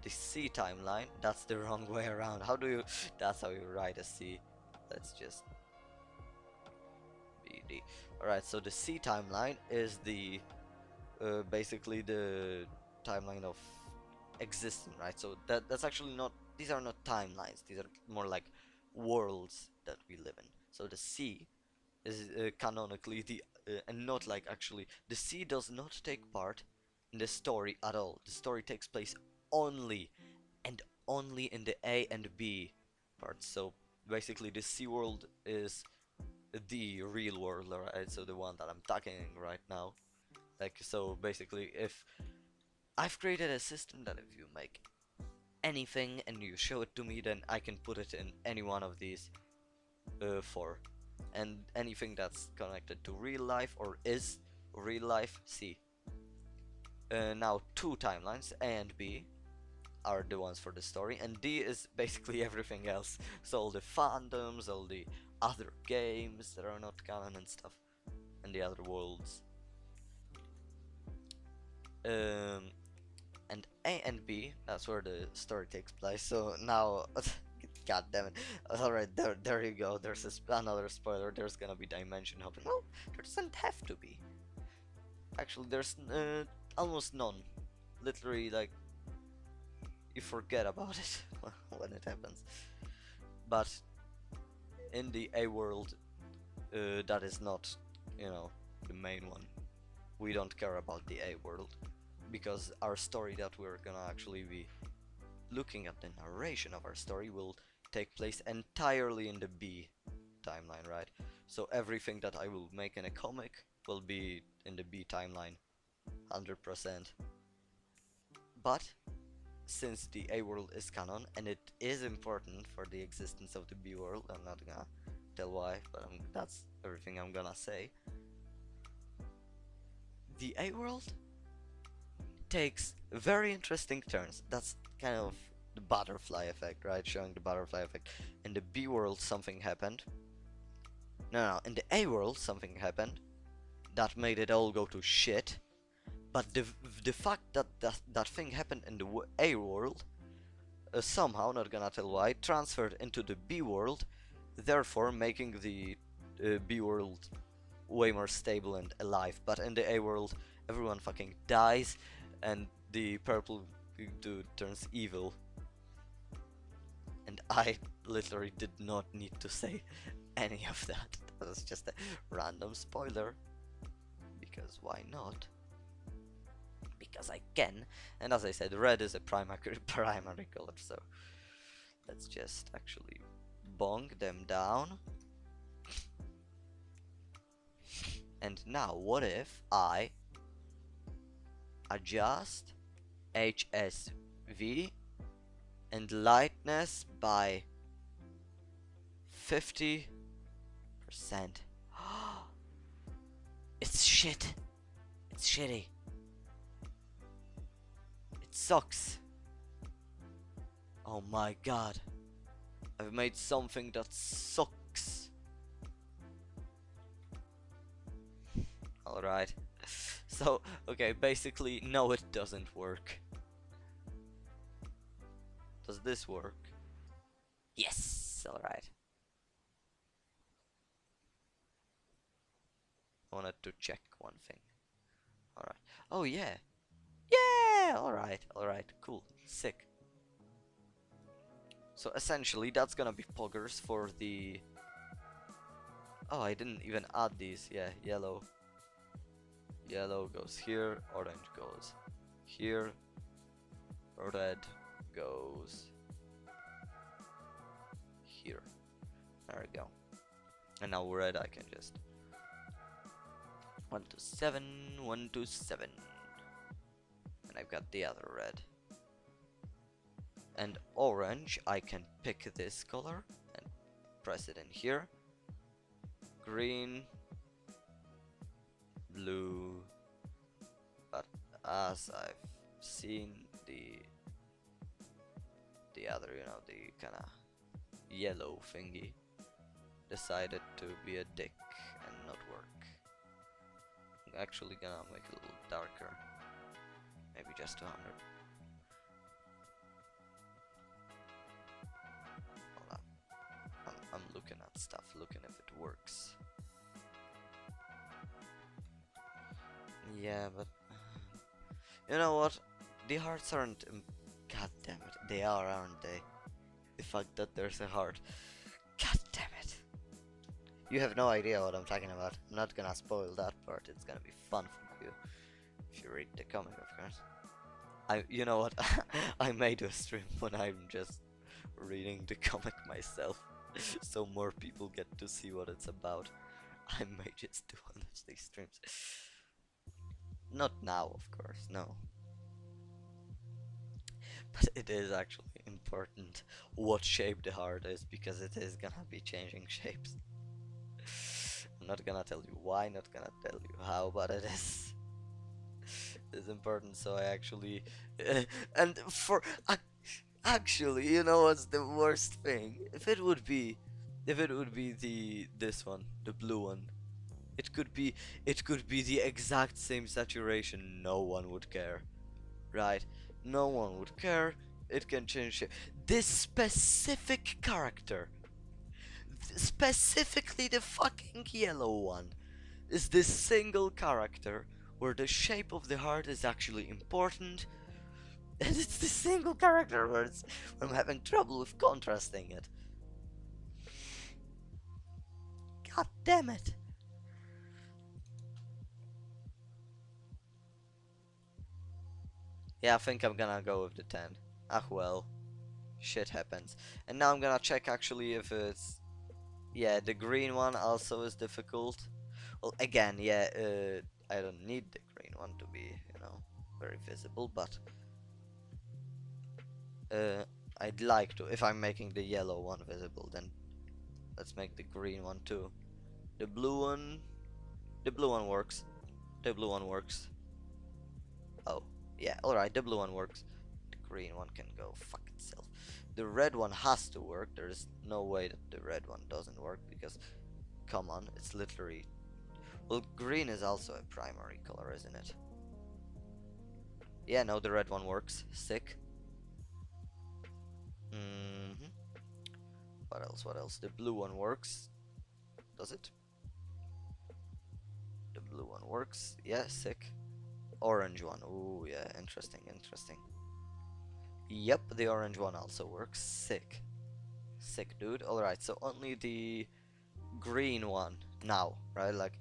the C timeline, that's the wrong way around. How do you, that's how you write a C. Let's just BD. Alright, so the C timeline is the basically the timeline of existing, right? So that's actually not, these are not timelines, these are more like worlds that we live in. So the C is canonically the and not like actually, the C does not take part in the story at all. The story takes place only and only in the A and B parts. So basically the C world is the real world, right? So the one that I'm talking right now. Like, so basically, if I've created a system that if you make anything and you show it to me, then I can put it in any one of these 4. And anything that's connected to real life or is real life, C. Now 2 timelines, A and B, are the ones for the story, and D is basically everything else. So all the fandoms, all the other games that are not canon and stuff, and the other worlds. And A and B, that's where the story takes place. So now, god damn it. Alright, there you go. There's another spoiler. There's gonna be dimension hopping. Well, there doesn't have to be. Actually, there's almost none. Literally, like, you forget about it when it happens. But in the A world, that is not, you know, the main one. We don't care about the A world, because our story that we're gonna actually be looking at, the narration of our story, will take place entirely in the B timeline, right? So everything that I will make in a comic will be in the B timeline, 100%. But since the A world is canon and it is important for the existence of the B world, I'm not gonna tell why, but that's everything I'm gonna say. The A world takes very interesting turns. That's kind of the butterfly effect, right? Showing the butterfly effect. In the B world, something happened. No, in the A world, something happened that made it all go to shit. But the fact that that thing happened in the A world, somehow, not gonna tell why, transferred into the B world, therefore making the B world way more stable and alive. But in the A world, everyone fucking dies, and the purple dude turns evil. And I literally did not need to say any of that. That was just a random spoiler. Because why not? Because I can. And as I said, red is a primary color, so let's just actually bonk them down. And now, what if I adjust HSV and lightness by 50%? It's shit. It's shitty. It sucks. Oh my god. I've made something that sucks. Alright. So, okay, basically, no, it doesn't work. Does this work? Yes! Alright. I wanted to check one thing. Alright. Oh, yeah. Yeah! Alright, alright, cool. Sick. So, essentially, that's gonna be poggers for the... Oh, I didn't even add these. Yeah, yellow. Yellow goes here, orange goes here, red goes here. There we go. And now red I can just 1 to 7, 1 to 7. And I've got the other red. And orange, I can pick this color and press it in here. Green, blue, but as I've seen, the other, you know, the kinda yellow thingy decided to be a dick and not work. I'm actually gonna make it a little darker, maybe just 200. Hold on. I'm looking at stuff, looking if it works. Yeah, but you know what? The hearts aren't. God damn it, they are, aren't they? The fact that there's a heart. God damn it! You have no idea what I'm talking about. I'm not gonna spoil that part. It's gonna be fun for you if you read the comic, of course. You know what? I may do a stream when I'm just reading the comic myself, so more people get to see what it's about. I may just do one of these streams. Not now, of course, no. But it is actually important what shape the heart is, because it is gonna be changing shapes. I'm not gonna tell you why, not gonna tell you how, but it is. It's important, so I actually... and for... actually, you know what's the worst thing? If it would be this one, the blue one, it could be the exact same saturation, no one would care, right? No one would care. It can change shape. This specific character, specifically the fucking yellow one, is this single character where the shape of the heart is actually important, And it's the single character where I'm having trouble with contrasting it. God damn it. Yeah, I think I'm gonna go with the 10. Ah well, shit happens. And now I'm gonna check actually if it's... Yeah, the green one also is difficult. Well, again, yeah, I don't need the green one to be, very visible, but uh, I'd like to. If I'm making the yellow one visible, then let's make the green one too. The blue one, the blue one works. The blue one works. Oh, yeah, alright, the blue one works. The green one can go fuck itself. The red one has to work. There's no way that the red one doesn't work because, come on, it's literally... Well, green is also a primary color, isn't it? Yeah, no, the red one works. Sick. Mm-hmm. What else? What else? The blue one works. Does it? The blue one works. Yeah, sick. Orange one. Ooh, yeah, interesting, interesting. Yep, the orange one also works. Sick. Sick, dude. Alright, so only the green one now, right? Like,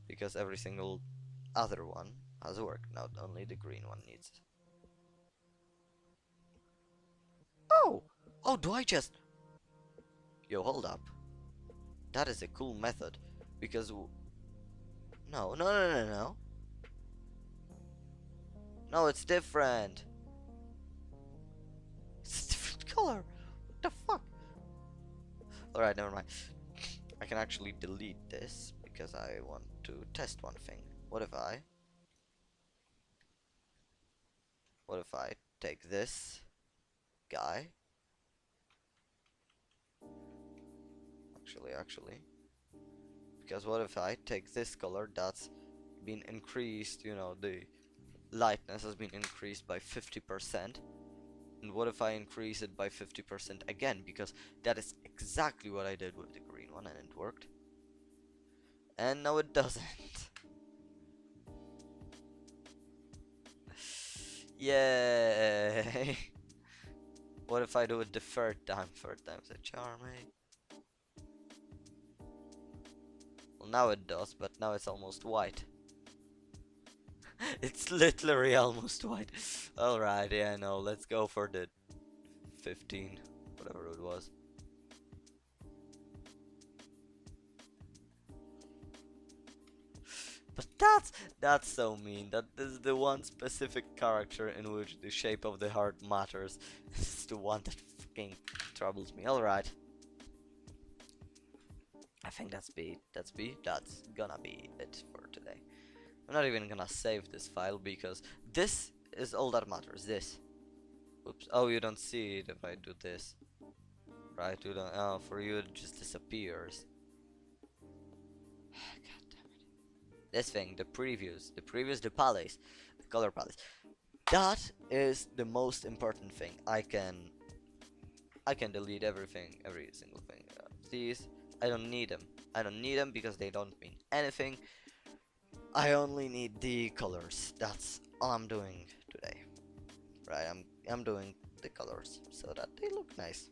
because every single other one has worked. Now only the green one needs. Oh! Oh, do I just... Yo, hold up. That is a cool method. Because... No, no, no, no, no. No, it's different. It's a different color. What the fuck? Alright, never mind. I can actually delete this because I want to test one thing. What if I take this guy? Actually. Because what if I take this color that's been increased, the lightness has been increased by 50%. And what if I increase it by 50% again? Because that is exactly what I did with the green one and it worked. And no, it doesn't. Yay! What if I do it the third time? Third time's a charm, eh? Well, now it does, but now it's almost white. It's literally almost white. Alright, yeah, no, let's go for the 15, whatever it was. But that's so mean. That is the one specific character in which the shape of the heart matters. This is the one that fucking troubles me. Alright. I think that's B. That's B. That's gonna be it for today. I'm not even gonna save this file because this is all that matters. This. Oops. Oh, you don't see it if I do this. Right? You don't. Oh, for you it just disappears. God damn it. This thing, the previews, the palace, the color palace. That is the most important thing. I can delete everything, every single thing. These, I don't need them. I don't need them because they don't mean anything. I only need the colors. That's all I'm doing today. Right? I'm doing the colors so that they look nice.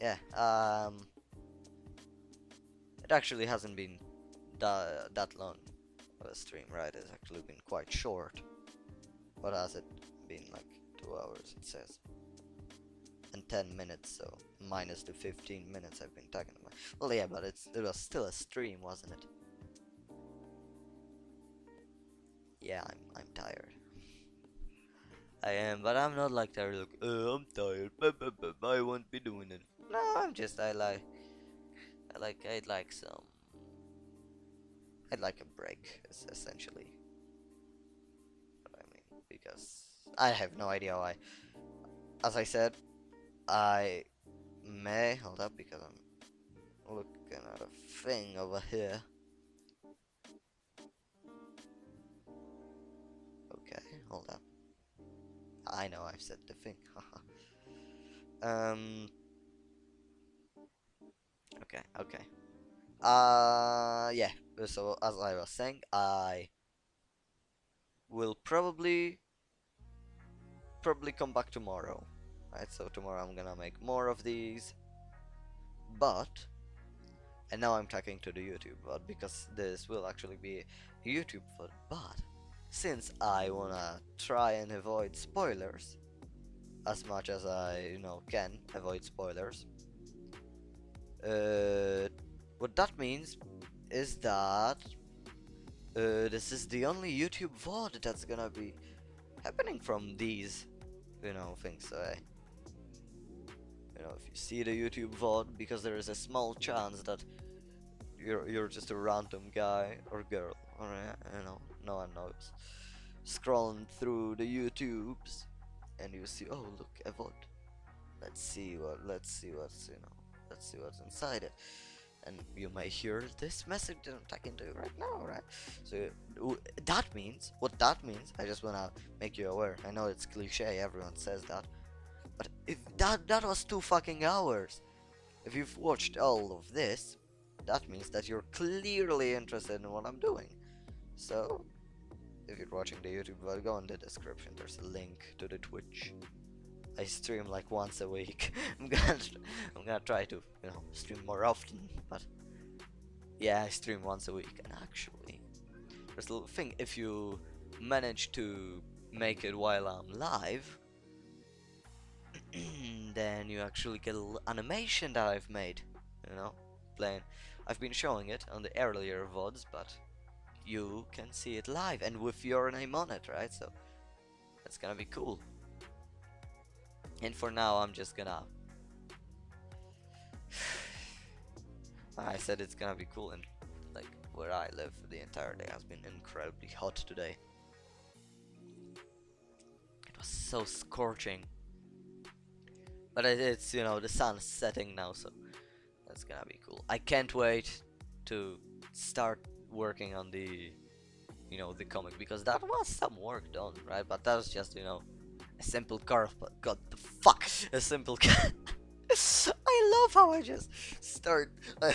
Yeah. It actually hasn't been that long of a stream, right? It's actually been quite short. What has it been, like 2 hours? It says. And 10 minutes, so minus the 15 minutes I've been talking about. Well, yeah, but it was still a stream, wasn't it? Yeah, I'm tired. I am, but I'm not like tired. Like, I'm tired. I won't be doing it. No, I'm just I'd like a break, essentially. What I mean, because I have no idea why. As I said, I may hold up because I'm looking at a thing over here. Okay, hold up. I know I've said the thing. um. Okay. Yeah. So as I was saying, I will probably come back tomorrow, right? So tomorrow I'm gonna make more of these, but and now I'm talking to the YouTube VOD because this will actually be a YouTube VOD, but since I wanna try and avoid spoilers as much as I can avoid spoilers, uh, what that means is that this is the only YouTube VOD that's gonna be happening from these things. So if you see the YouTube VOD, because there is a small chance that you're just a random guy or girl, or no one knows, scrolling through the YouTubes, and you see, oh look, a VOD. Let's see what's inside it, and you may hear this message that I'm talking to you right now, right? So what that means, I just wanna make you aware. I know it's cliche, everyone says that, but if that was 2 fucking hours, if you've watched all of this, that means that you're clearly interested in what I'm doing. So, if you're watching the YouTube, well, go in the description. There's a link to the Twitch. I stream like once a week. I'm gonna try to stream more often, but yeah, I stream once a week. And actually, there's a little thing. If you manage to make it while I'm live, then you actually get a little animation that I've made, playing. I've been showing it on the earlier VODs, but you can see it live and with your name on it, right? So that's gonna be cool. And for now, I'm just gonna. I said it's gonna be cool, and like where I live, the entire day has been incredibly hot today. It was so scorching. But it's the sun's setting now, so that's gonna be cool. I can't wait to start working on the comic, because that was some work done, right? But that was just a simple car. But God the fuck, a simple car. I love how I just start. I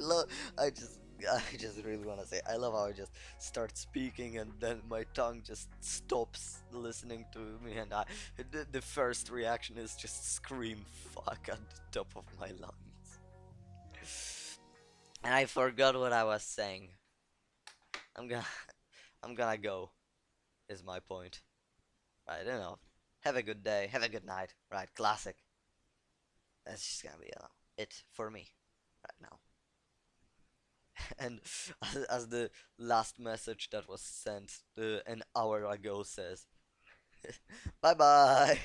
love. I just really want to say I love how I just start speaking and then my tongue just stops listening to me, and the first reaction is just scream fuck at the top of my lungs. And I forgot what I was saying. I'm gonna I'm gonna go, is my point. Right, have a good day, have a good night, right? Classic. That's just gonna be it for me right now. And as the last message that was sent an hour ago says, bye bye.